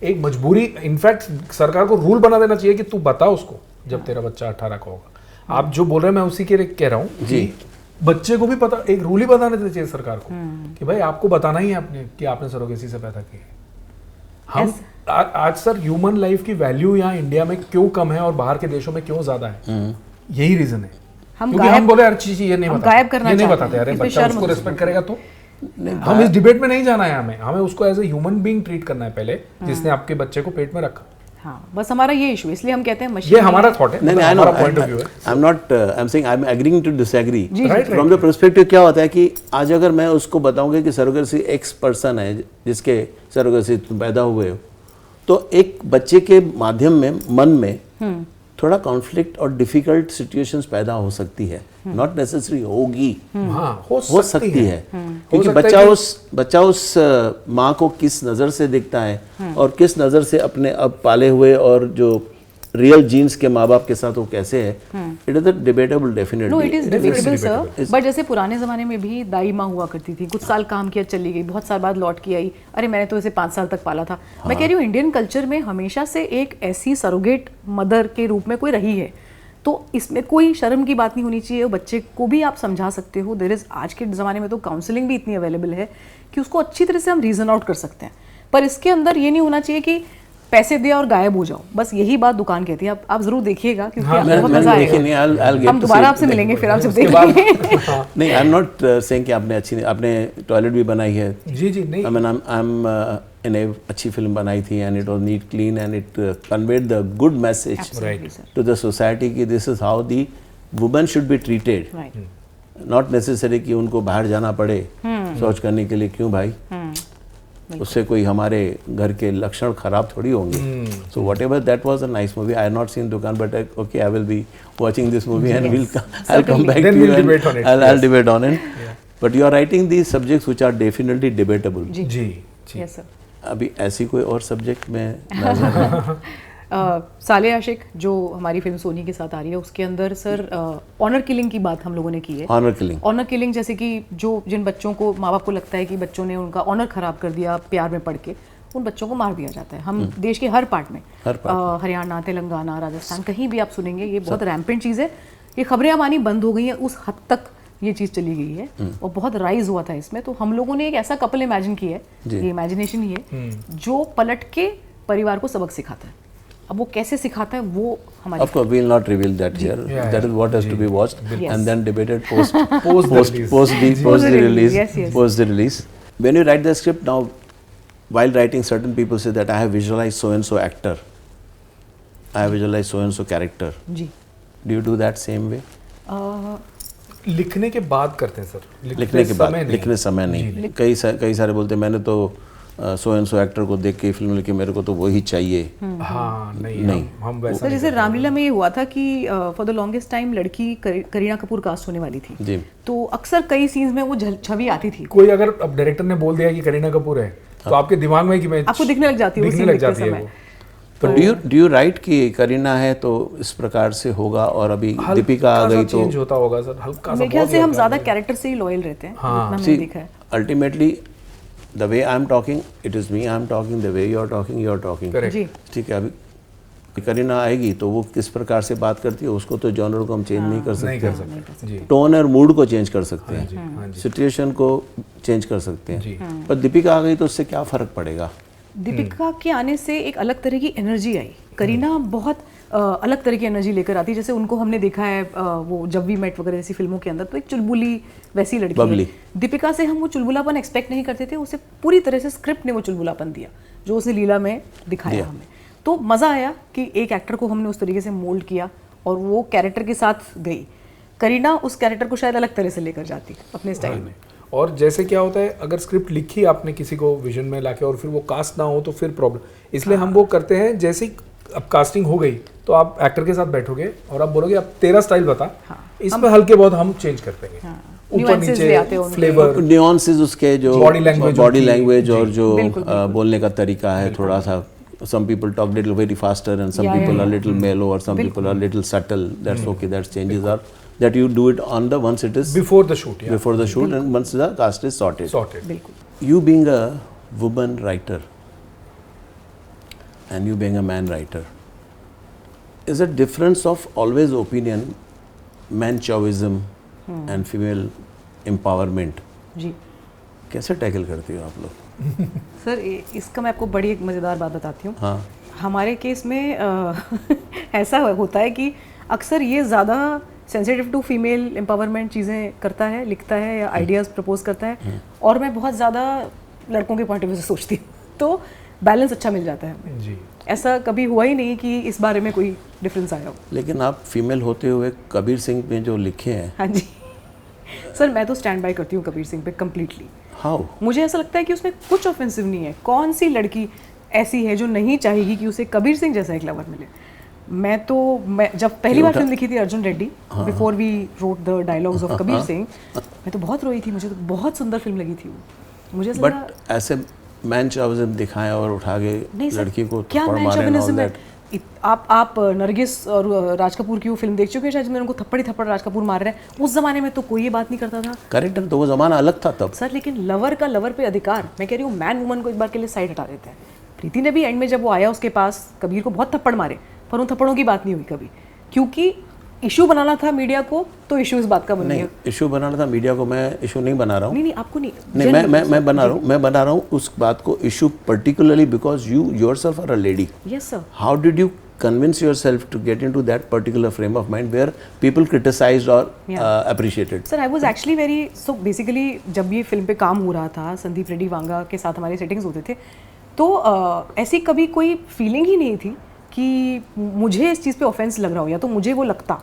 एक मजबूरी, इनफैक्ट सरकार को रूल बना देना चाहिए कि तू बता उसको जब तेरा बच्चा 18 का होगा। आप जो बोल रहे हैं मैं उसी के लिए कह रहा हूँ जी, बच्चे को भी पता, एक रूल ही बता देना चाहिए सरकार को कि भाई आपको बताना ही है आपने कि आपने सरोगेसी से पैदा किया है। हम आज सर ह्यूमन लाइफ की वैल्यू यहाँ इंडिया में क्यों कम है और बाहर के देशों में क्यों ज्यादा है, यही रीजन है। क्योंकि हम बोले हर चीज ये नहीं बताते, अरे बच्चा उसको रिस्पेक्ट करेगा तो हम इस डिबेट में नहीं जाना है, हमें उसको as a human being treat करना है पहले, जिसने आपके बच्चे को पेट में रखा। हाँ, बस हमारा ये इशू, इसलिए हम कहते हैं मशीन। ये हमारा थॉट है, नहीं, हमारा पॉइंट ऑफ व्यू है। I am not, I am saying, I am agreeing to disagree from the perspective. क्या होता है कि आज अगर मैं उसको बताऊंगा कि सरोगेसी एक्स पर्सन है जिसके सरोगेसी तुम पैदा हुए हो, तो एक बच्चे के माध्यम में मन में थोड़ा कॉन्फ्लिक्ट और डिफिकल्ट सिचुएशंस पैदा हो सकती है, नॉट नेसेसरी होगी, हो सकती है। क्योंकि बच्चा उस माँ को किस नज़र से देखता है और किस नज़र से अपने अब पाले हुए और जो रियल जीन्स के माँ बाप के साथ वो कैसे है, it is debatable definitely. No, it is debatable sir, but जैसे पुराने ज़माने में भी दाई माँ हुआ करती थी, कुछ साल काम किया चली गई, बहुत साल बाद लौट के आई, अरे मैंने तो इसे 5 साल तक पाला था। मैं कह रही हूँ इंडियन कल्चर में हमेशा से एक ऐसी सरोगेट मदर के रूप में कोई रही है, तो इसमें कोई शर्म की बात नहीं होनी चाहिए। बच्चे को भी आप समझा सकते हो, देयर इज, आज के ज़माने में तो काउंसलिंग भी इतनी अवेलेबल है कि उसको अच्छी तरह से हम रीजन आउट कर सकते हैं, पर इसके अंदर ये नहीं होना चाहिए कि पैसे दिया और गायब हो जाओ, बस यही बात दुकान कहती है। आप जरूर देखिएगा क्योंकि बहुत मजा आएगा। हम दोबारा आपसे मिलेंगे, फिर आप जब देखेंगे। नहीं, आई एम नॉट सेइंग कि आपने टॉयलेट भी बनाई है। जी नहीं, आई मीन आई एम इन ए अच्छी फिल्म बनाई थी and it was neat, clean and it conveyed the good message to the society कि this is how the women should be treated, not necessary कि उनको बाहर जाना पड़े शौच करने के लिए। क्यों भाई, उससे कोई हमारे घर के लक्षण खराब थोड़ी होंगे। So whatever that was a nice movie, I have not seen Dukaan, but okay, I will be watching this movie and will I will come back to you and I will debate on it. But you are writing these subjects which are definitely debatable. जी yes sir. अभी ऐसी कोई और subject में साले आशिक जो हमारी film Soni के साथ आ रही है, उसके अंदर सर ऑनर किलिंग की बात हम लोगों ने की है। ऑनर किलिंग जैसे कि जो जिन बच्चों को माँ बाप को लगता है कि बच्चों ने उनका ऑनर खराब कर दिया प्यार में पड़ के, उन बच्चों को मार दिया जाता है। हम देश के हर पार्ट में, हरियाणा, तेलंगाना, राजस्थान, कहीं भी आप सुनेंगे ये बहुत रैम्पेंट चीज़ है। ये खबरें अब आनी बंद हो गई हैं, उस हद तक ये चीज़ चली गई है और बहुत राइज हुआ था इसमें। तो हम लोगों ने एक ऐसा कपल इमेजिन किया है, ये इमेजिनेशन ही है, जो पलट के परिवार को सबक सिखाता है। अब वो कैसे सिखाता है वो हमारी, of course we will not reveal that here. That is what has to be watched and then debated post the release. When you write the script now, while writing, certain people say that I have visualized so and so actor, I have visualized so and so character. Ji. Do you do that same way? लिखने के बाद करते हैं sir, लिखने समय नहीं। कई सारे बोलते हैं मैंने तो सो एंड सो एक्टर को देख के फिल्म लिखी, मेरे को तो वही चाहिए। हाँ, नहीं हम वैसा सर, जैसे रामलीला में ये हुआ था कि फॉर द लॉन्गेस्ट टाइम लड़की करीना कपूर कास्ट होने वाली थी जी। तो अक्सर कई सीन्स में वो छवि आती थी। कोई अगर अब डायरेक्टर ने बोल दिया कि करीना कपूर है तो आपके दिमाग में कि मैं आपको दिखने लग जाती है। तो डू यू राइट कि करीना है तो इस प्रकार से होगा और अभी दीपिका आ गई तो चेंज होता होगा सर, हल्का सा। मेरे ख्याल से हम ज्यादा कैरेक्टर से ही लॉयल रहते हैं, हमने देखा है। Ultimately the way I am talking, it is me I am talking, the way you are talking, ठीक है। अभी करीना आएगी तो वो किस प्रकार से बात करती है, उसको तो जॉनर को हम चेंज नहीं कर नहीं कर सकते, सकते जी। टोन और मूड को चेंज कर सकते हाँ जी, हैं, हाँ जी। सिचुएशन को चेंज कर सकते जी। हैं। पर दीपिका आ गई तो उससे क्या फ़र्क पड़ेगा? दीपिका के आने से एक अलग तरह की एनर्जी आई। करीना बहुत अलग तरह की एनर्जी लेकर आती है। जैसे उनको हमने देखा है वो जब वी मेट वगैरह जैसी फिल्मों के अंदर, तो एक चुलबुली वैसी लड़की बबली। है। दीपिका से हम वो चुलबुलापन एक्सपेक्ट नहीं करते थे, उसे पूरी तरह से स्क्रिप्ट ने वो चुलबुलापन दिया जो उसने लीला में दिखाया हमें। तो मज़ा आया कि एक एक्टर को हमने उस तरीके से मोल्ड किया और वो कैरेक्टर के साथ गई। करीना उस कैरेक्टर को शायद अलग तरह से लेकर जाती अपने स्टाइल में। और जैसे क्या होता है, अगर स्क्रिप्ट लिखी आपने किसी को विजन में लाके और फिर वो कास्ट ना हो तो फिर प्रॉब्लम, इसलिए हम वो करते हैं जैसे ही अब कास्टिंग हो गई तो आप एक्टर के साथ बैठोगे और आप बोलोगे अब तेरा स्टाइल बता, इसमें हल्के बहुत हम चेंज कर देंगे, ऊपर Nuances ले आते नीचे हो उनके। फ्लेवर, न्यूआंसेस उसके जो Body language बॉडी उनकी, लैंग्वेज और जो बोलने का तरीका है थोड़ा सा, some people talk little very faster and some people are little mellow or some people are little subtle. That's okay, that changes are that you do it on the once it is before the shoot, before the shoot and once the cast is sorted. Sorted. बिल्कुल। You being a woman writer and you being a man writer, is a difference of always opinion, man chauvinism and female empowerment. जी कैसे tackle करती हो आप लोग? Sir, इसका मैं आपको बड़ी एक मज़ेदार बात बताती हूँ। हाँ, हमारे केस में ऐसा होता है कि अक्सर ये ज़्यादा सेंसिटिव टू फीमेल एम्पावरमेंट चीज़ें करता है, लिखता है या आइडियाज़ प्रपोज करता है, और मैं बहुत ज़्यादा लड़कों के पॉइंट ऑफ व्यू से सोचती हूँ, तो बैलेंस अच्छा मिल जाता है हमें। जी। ऐसा कभी हुआ ही नहीं कि इस बारे में कोई डिफरेंस आया हो। लेकिन आप फीमेल होते हुए कबीर सिंह में जो लिखे हैं, हाँ जी सर, मैं तो स्टैंड बाय करती हूँ कबीर सिंह पे कम्प्लीटली। हाउ? मुझे ऐसा लगता है कि उसमें कुछ ऑफेंसिव नहीं है। कौन सी लड़की ऐसी है जो नहीं चाहेगी कि उसे कबीर सिंह जैसा एक लवर मिले? मैं जब पहली बार फिल्म लिखी थी Arjun Reddy, before we wrote the dialogues of Kabir Singh, मैं तो बहुत रोई थी। मुझे तो बहुत सुंदर फिल्म लगी थी वो। मुझे ऐसा लगा, बट ऐसे मैन चॉविज्म दिखाया और उठा के नहीं सर, लड़की को क्या थप्पड़ मैन मारे and all चॉविनिज्म है? that. आप नरगिस और राज कपूर की वो फिल्म देख चुके हैं शायद, जिसमें उनको थप्पड़ ही थप्पड़ राज कपूर मार रहे हैं। उस जमाने में तो कोई ये बात नहीं करता था करेक्ट, तो वो जमाना अलग था तब। सर, लेकिन लवर का लवर पे अधिकार, मैं कह रही हूँ मैन वुमन को एक बार के लिए साइड हटा देते हैं। प्रीति ने भी एंड में जब वो आया उसके पास, कबीर को बहुत थप्पड़ मारे, पर उन थप्पड़ों की बात नहीं हुई कभी, क्योंकि इशू बनाना था मीडिया को, तो इशू इस बात का बन नहीं, गया। इशू बनाना था मीडिया को, मैं इशू नहीं बना रहा हूँ। नहीं, आपको नहीं, नहीं, मैं बना रहा हूँ उस बात को issue, particularly because you yourself are a lady. Yes sir. How did you convince yourself to get into that particular frame of mind where people criticized or appreciated? Sir, I was actually very, so basically जब ये film पे काम हो रहा था, संदीप रेड्डी वांगा के साथ हमारे सेटिंग्स होते थे, तो ऐसी कभी कोई फीलिंग ही नहीं थी कि मुझे इस चीज़ पे ऑफेंस लग रहा हो या तो मुझे वो लगता।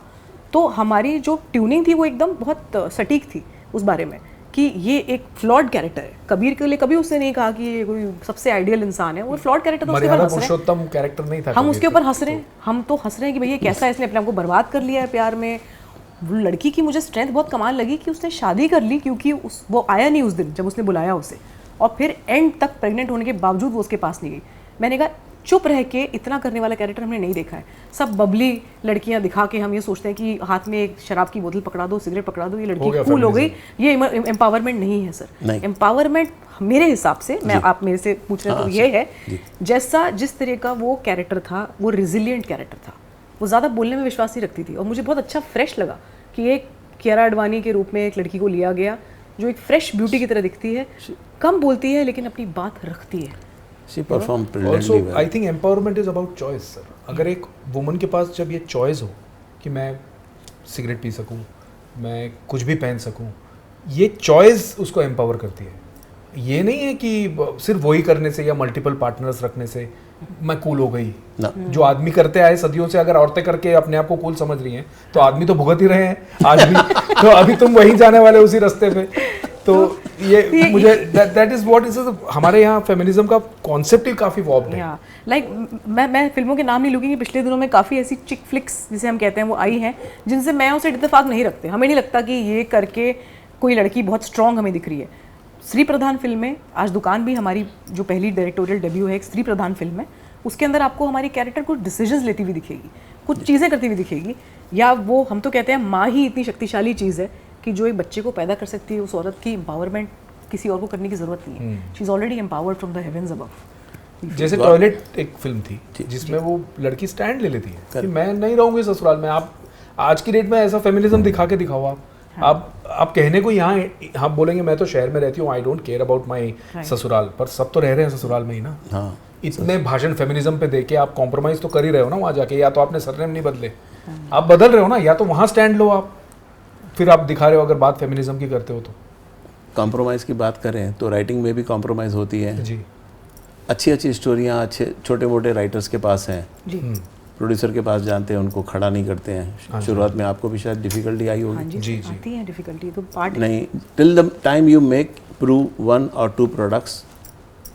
तो हमारी जो ट्यूनिंग थी वो एकदम बहुत सटीक थी उस बारे में कि ये एक फ्लॉड कैरेक्टर है। कबीर के लिए कभी उसने नहीं कहा कि ये कोई सबसे आइडियल इंसान है, वो फ्लॉड कैरेक्टर था, उसके ऊपर हंस रहे हैं। पुरुषोत्तम कैरेक्टर नहीं था, हम उसके ऊपर हंस रहे हैं, हम तो हंस रहे हैं कि भैया कैसा है, इसने अपने आप को बर्बाद कर लिया है प्यार में। वो लड़की की मुझे स्ट्रेंथ बहुत कमाल लगी कि उसने शादी कर ली, क्योंकि वो आया नहीं उस दिन जब उसने बुलाया उसे, और फिर एंड तक प्रेग्नेंट होने के बावजूद वो उसके पास नहीं गई। मैंने कहा चुप रह के इतना करने वाला कैरेक्टर हमने नहीं देखा है। सब बबली लड़कियां दिखा के हम ये सोचते हैं कि हाथ में एक शराब की बोतल पकड़ा दो, सिगरेट पकड़ा दो, ये लड़की कूल हो गई। ये एम्पावरमेंट नहीं है सर। एम्पावरमेंट मेरे हिसाब से, मैं आप मेरे से पूछ रहे हैं तो ये है, जैसा जिस तरह का वो कैरेक्टर था, वो रिजिलियंट कैरेक्टर था। वो ज़्यादा बोलने में विश्वास नहीं रखती थी, और मुझे बहुत अच्छा फ्रेश लगा कि एक कियारा आडवाणी के रूप में एक लड़की को लिया गया जो एक फ्रेश ब्यूटी की तरह दिखती है, कम बोलती है लेकिन अपनी बात रखती है। She performed brilliantly well. I think empowerment is about choice, sir. अगर एक वुमन के पास जब ये चॉइस हो कि मैं सिगरेट पी सकूं, मैं कुछ भी पहन सकूं, ये चॉइस उसको एम्पावर करती है। ये नहीं है कि सिर्फ वही करने से या मल्टीपल पार्टनर्स रखने से मैं कूल हो गई। जो आदमी करते आए सदियों से, अगर औरतें करके अपने आप को कूल समझ रही हैं, तो आदमी तो भुगत ही रहे हैं आज भी। तो अभी तुम वहीं जाने वाले उसी रास्ते पे। तो ये मुझे दैट इज व्हाट इज, हमारे यहाँ फेमिनिज्म का कॉन्सेप्ट ही काफी वॉर्प्ड है। लाइक मैं फिल्मों के नाम नहीं लूँगी, पिछले दिनों में काफ़ी ऐसी चिक फ्लिक्स जिसे हम कहते हैं वो आई हैं, जिनसे मैं उसे इत्तेफाक नहीं रखते। हमें नहीं लगता कि ये करके कोई लड़की बहुत स्ट्रॉन्ग हमें दिख रही है। स्त्री प्रधान फिल्म में, आज दुकान भी हमारी जो पहली डायरेक्टोरियल डेब्यू है, एक स्त्री प्रधान फिल्म है, उसके अंदर आपको हमारी कैरेक्टर कुछ डिसीजंस लेती हुई दिखेगी, कुछ चीज़ें करती हुई दिखेगी। या वो हम तो कहते हैं माँ ही इतनी शक्तिशाली चीज़ है कि जो एक बच्चे को पैदा कर सकती है। उस औरत की एम्पावरमेंट किसी और को करने की ज़रूरत नहीं है। She is already empowered from the heavens above. जैसे टॉयलेट एक फिल्म थी जिसमें वो लड़की स्टैंड ले लेती है कि मैं नहीं रहूंगी ससुराल में। आप आज की डेट में ऐसा फेमिनिज्म दिखा के दिखाओ आप कहने को यहाँ हम बोलेंगे मैं तो शहर में रहती हूँ, I don't care about my ससुराल, पर सब तो रह रहे हैं ससुराल में ही ना। हाँ, इतने भाषण फेमिनिज्म पे देके आप कॉम्प्रोमाइज तो कर ही रहे हो ना वहाँ जाके। या तो आपने सरनेम नहीं बदले, आप बदल रहे हो ना, या तो वहाँ स्टैंड लो आप, फिर आप दिखा रहे हो अगर बात फेमिनिज्म की करते हो तो। कॉम्प्रोमाइज़ की बात करें तो राइटिंग में भी कॉम्प्रोमाइज़ होती है जी। अच्छी स्टोरियाँ अच्छे छोटे मोटे राइटर्स के पास हैं, जी प्रोड्यूसर के पास जानते हैं, उनको खड़ा नहीं करते हैं। शुरुआत में आपको भी शायद डिफ़िकल्टी आई होगी। हाँ जी, जी, आती है डिफिकल्टी तो पार्ट नहीं, till the time you make prove 1 or 2 products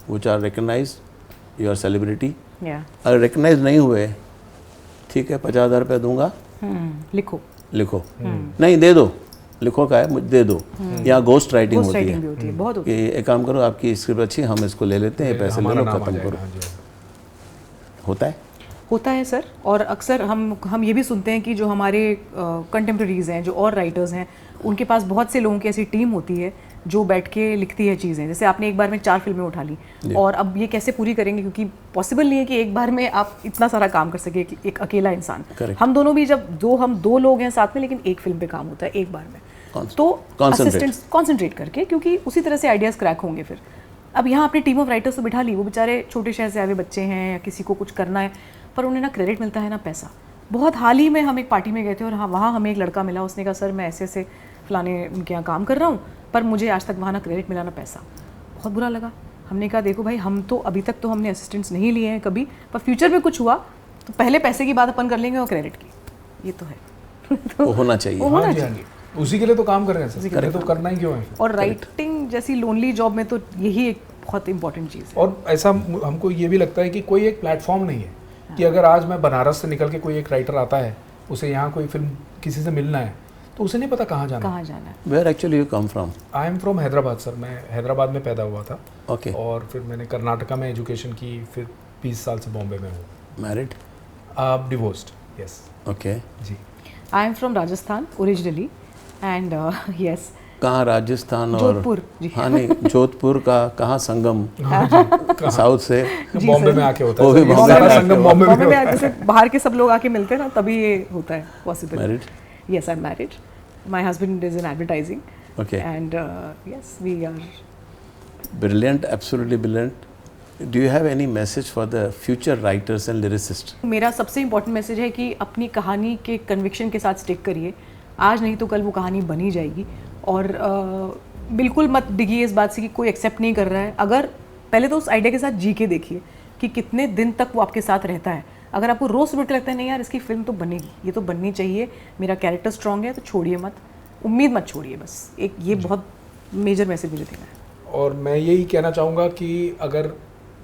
which are recognised, you are celebrity. अगर रिकगनाइज नहीं हुए, ठीक है 50,000 रुपये दूंगा, लिखो नहीं दे दो, लिखो का है मुझे दे दो। यहाँ गोस्ट राइटिंग होती है बहुत कि एक काम करो, आपकी स्क्रिप्ट अच्छी, हम इसको ले लेते हैं, पैसे ले लो, खत्म करो। होता है सर। और अक्सर हम ये भी सुनते हैं कि जो हमारे कंटेम्प्रेरीज हैं, जो और राइटर्स हैं, उनके पास बहुत से लोगों की ऐसी टीम होती है जो बैठ के लिखती है चीज़ें। जैसे आपने एक बार में 4 फिल्में उठा ली, और अब ये कैसे पूरी करेंगे, क्योंकि पॉसिबल नहीं है कि एक बार में आप इतना सारा काम कर सके एक अकेला इंसान। हम दोनों भी हम दो लोग हैं साथ में, लेकिन एक फिल्म पे काम होता है एक बार में, तो असिस्टेंट्स कॉन्सेंट्रेट करके, क्योंकि उसी तरह से आइडियाज़ क्रैक होंगे फिर। अब यहाँ अपनी टीम ऑफ राइटर्स तो बिठा ली, वो बेचारे छोटे शहर से आए हुए बच्चे हैं या किसी को कुछ करना है, पर उन्हें ना क्रेडिट मिलता है ना पैसा। बहुत हाल ही में हम एक पार्टी में गए थे और हाँ, वहाँ हमें एक लड़का मिला, उसने कहा सर मैं ऐसे फलाने उनके यहाँ काम कर रहा हूँ, पर मुझे आज तक वहाँ ना क्रेडिट मिला ना पैसा। बहुत बुरा लगा। हमने कहा देखो भाई, हम तो अभी तक तो हमने असिस्टेंट्स नहीं लिए हैं कभी, पर फ्यूचर में कुछ हुआ तो पहले पैसे की बात अपन कर लेंगे और क्रेडिट की, ये तो है। वो होना चाहिए। हाँ जी, उसी के लिए तो काम कर रहे हैं सर, तो करना ही क्यों है। और राइटिंग जैसी लोनली जॉब में तो यही एक बहुत इंपॉर्टेंट चीज़ है। और ऐसा हमको ये भी लगता है कि कोई एक प्लेटफॉर्म नहीं है कि अगर आज मैं बनारस से निकल के कोई एक राइटर आता है, उसे यहाँ कोई फिल्म किसी से मिलना है, तो उसे नहीं पता कहाँ जाना है। Where actually you come from? I am from Hyderabad sir. मैं हैदराबाद में पैदा हुआ था। ओके। और फिर मैंने कर्नाटका में एजुकेशन की, फिर 20 साल से बॉम्बे में हूँ। मैरिड? डिवोर्स्ड। यस। ओके जी। I am from Rajasthan originally and yes. कहाँ राजस्थान? और जोधपुर जी। हाँ नहीं, जोधपुर का कहाँ संगम? साउथ से बॉम्बे में आके होता है। बॉम्बे में जैसे बाहर के सब लोग आके मिलते हैं ना, तभी ये होता है possible. Married? Yes, I am married. My husband is in advertising. Okay. And yes, we are brilliant, absolutely brilliant. Do you have any message for the future writers and lyricists? मेरा सबसे इम्पोर्टेंट मैसेज है कि अपनी कहानी के conviction के साथ stick करिए। आज नहीं तो कल वो कहानी बनी जाएगी। और बिल्कुल मत डिगिए इस बात से कि कोई एक्सेप्ट नहीं कर रहा है। अगर पहले तो उस आइडिया के साथ जी के देखिए कि कितने दिन तक वो आपके साथ रहता है। अगर आपको रोज सुबह लगता है नहीं यार इसकी फिल्म तो बनेगी, ये तो बननी चाहिए, मेरा कैरेक्टर स्ट्रॉन्ग है, तो छोड़िए मत, उम्मीद मत छोड़िए। बस एक ये बहुत मेजर मैसेज मुझे देना है। और मैं यही कहना चाहूँगा कि अगर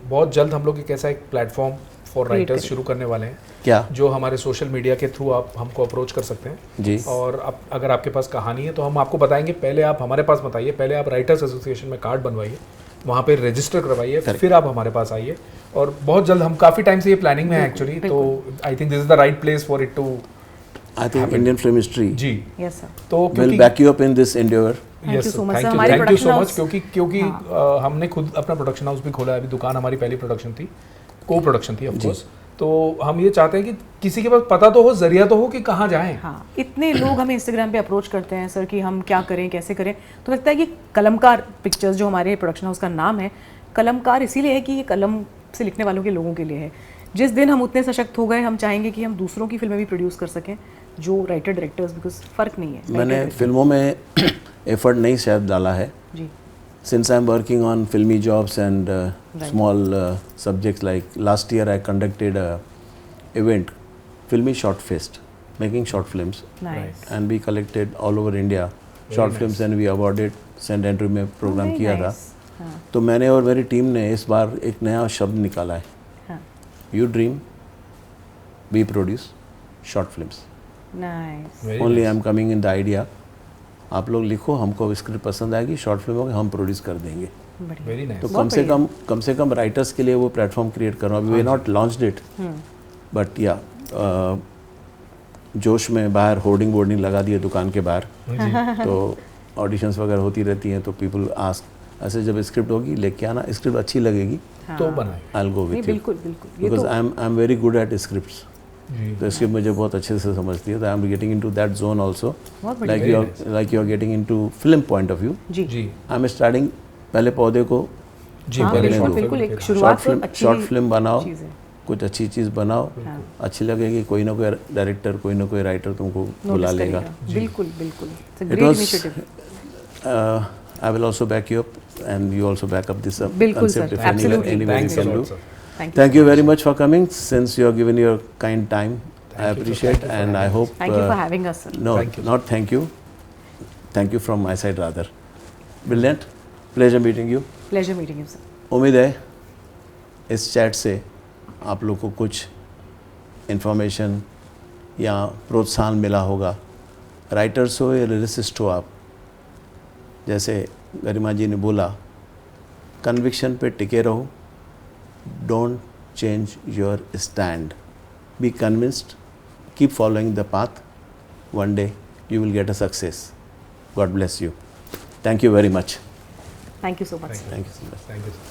बहुत जल्द हम लोग एक ऐसा एक प्लेटफॉर्म फॉर राइटर्स शुरू करने वाले हैं, क्या जो हमारे सोशल मीडिया के थ्रू आप हमको अप्रोच कर सकते हैं जी। और अगर आपके पास कहानी है तो हम आपको बताएंगे, पहले आप हमारे पास बताइए, पहले आप राइटर्स एसोसिएशन में कार्ड बनवाइए, वहाँ पे रजिस्टर करवाइए, फिर आप हमारे पास आइए। और बहुत जल्द, हम काफ़ी टाइम से ये प्लानिंग में है एक्चुअली, तो I think this is the right place for it too. I think Indian film history जी। Yes sir. तो will back you up in this endeavour. Thank you so much. Thank you so much, क्योंकि हमने खुद अपना production house भी खोला है। अभी दुकान हमारी पहली प्रोडक्शन थी, को प्रोडक्शन थी ऑफ कोर्स। तो हम ये चाहते हैं कि किसी के पास पता तो हो, जरिया तो हो कि कहाँ जाएं। हाँ, इतने लोग हमें इंस्टाग्राम पे अप्रोच करते हैं सर कि हम क्या करें, कैसे करें। तो लगता है कि कलमकार पिक्चर्स, जो हमारे प्रोडक्शन हाउस का नाम है, कलमकार इसीलिए है कि ये कलम से लिखने वालों के लोगों के लिए है। जिस दिन हम उतने सशक्त हो गए, हम चाहेंगे कि हम दूसरों की फिल्में भी प्रोड्यूस कर सकें, जो राइटर डायरेक्टर्स, बिकॉज फ़र्क नहीं है। मैंने फिल्मों में एफर्ट नहीं शायद डाला है जी। since I'm working on filmy jobs and small subjects, like last year I conducted a event, Filmy Short Fest, making short films. Nice. And we collected all over India short films and we awarded, St. Andrew में programme किया था। तो मैंने और मेरी team ने इस बार एक नया शब्द निकाला है, You dream, we produce short films. Nice. Only I'm coming in the idea. आप लोग लिखो, हमको स्क्रिप्ट पसंद आएगी, शॉर्ट फिल्म होगी, हम प्रोड्यूस कर देंगे। Very nice. तो कम से कम राइटर्स के लिए वो प्लेटफॉर्म क्रिएट करो। अभी we not launched it, but या जोश में बाहर होर्डिंग लगा दिए दुकान के बाहर, तो ऑडिशंस वगैरह होती रहती हैं, तो पीपल आस्क ऐसे जब स्क्रिप्ट होगी लेके आना, स्क्रिप्ट अच्छी लगेगी तो बनाए। आई विल गो नहीं विथ यू, बिल्कुल बिल्कुल, ये बिकॉज तो I am very good at scripts. तो स्क्रिप्ट मुझे बहुत अच्छे से समझती है, तो I am getting into that zone also, बहुत बढ़िया। Like you are getting into film point of view. जी जी आई एम स्टार्टिंग, पहले पौधे को जी हाँ, बनने बिल्कुल दो। बिल्कुल, एक शुरुआत तो अच्छी शॉर्ट फिल्म बनाओ, चीज़ है। कुछ अच्छी चीज़ बनाओ, अच्छी लगेगी, कोई ना कोई डायरेक्टर, कोई ना कोई राइटर तुमको बुला नोटिस लेगा। करेगा। बिल्कुल बिल्कुल, it's a It great was, initiative. I will also back you up, and you also back up this बिल्कुल concept sir, if anyone, absolutely. anyone Thanks a can lot, do. sir. Thank you very much for coming. Since you have given your kind time, I Thank you, sir. appreciate, Thank you for and I having hope. Thank you for having us, sir. No, Thank you, sir. not thank you. Thank you from my side rather. Brilliant. Pleasure meeting you. Pleasure meeting you, sir. उम्मीद है इस chat से आप लोग को कुछ information या प्रोत्साहन मिला होगा। राइटर्स हो या लिरिसिस्ट हो आप, जैसे गरिमा जी ने बोला, कन्विक्शन पे टिके रहो, don't change your stand, be convinced, keep following the path, one day you will get a success. God bless you. Thank you very much. Thank you so much, sir. Thank you so much. Thank you, sir.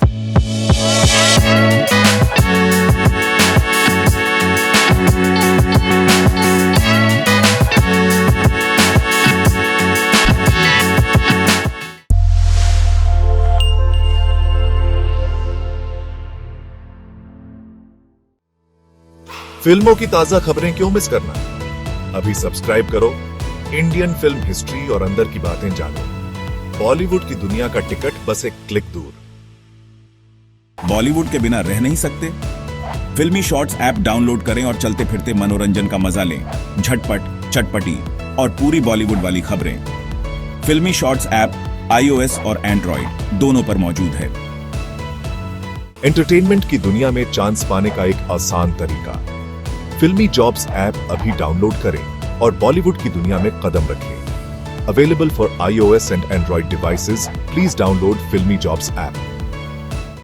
फिल्मों की ताजा खबरें क्यों miss करना? अभी subscribe करो Indian film history और अंदर की बातें जानो। बॉलीवुड की दुनिया का टिकट बस एक क्लिक दूर। बॉलीवुड के बिना रह नहीं सकते? फिल्मी शॉर्ट्स ऐप डाउनलोड करें और चलते फिरते मनोरंजन का मजा लें। झटपट, चटपटी और पूरी बॉलीवुड वाली खबरें। फिल्मी शॉर्ट्स ऐप iOS और एंड्रॉइड दोनों पर मौजूद है। एंटरटेनमेंट की दुनिया में चांस पाने का एक आसान तरीका। फिल्मी जॉब्स ऐप अभी डाउनलोड करें और बॉलीवुड की दुनिया में कदम रखें। Available for iOS and Android devices, please download Filmy Jobs app.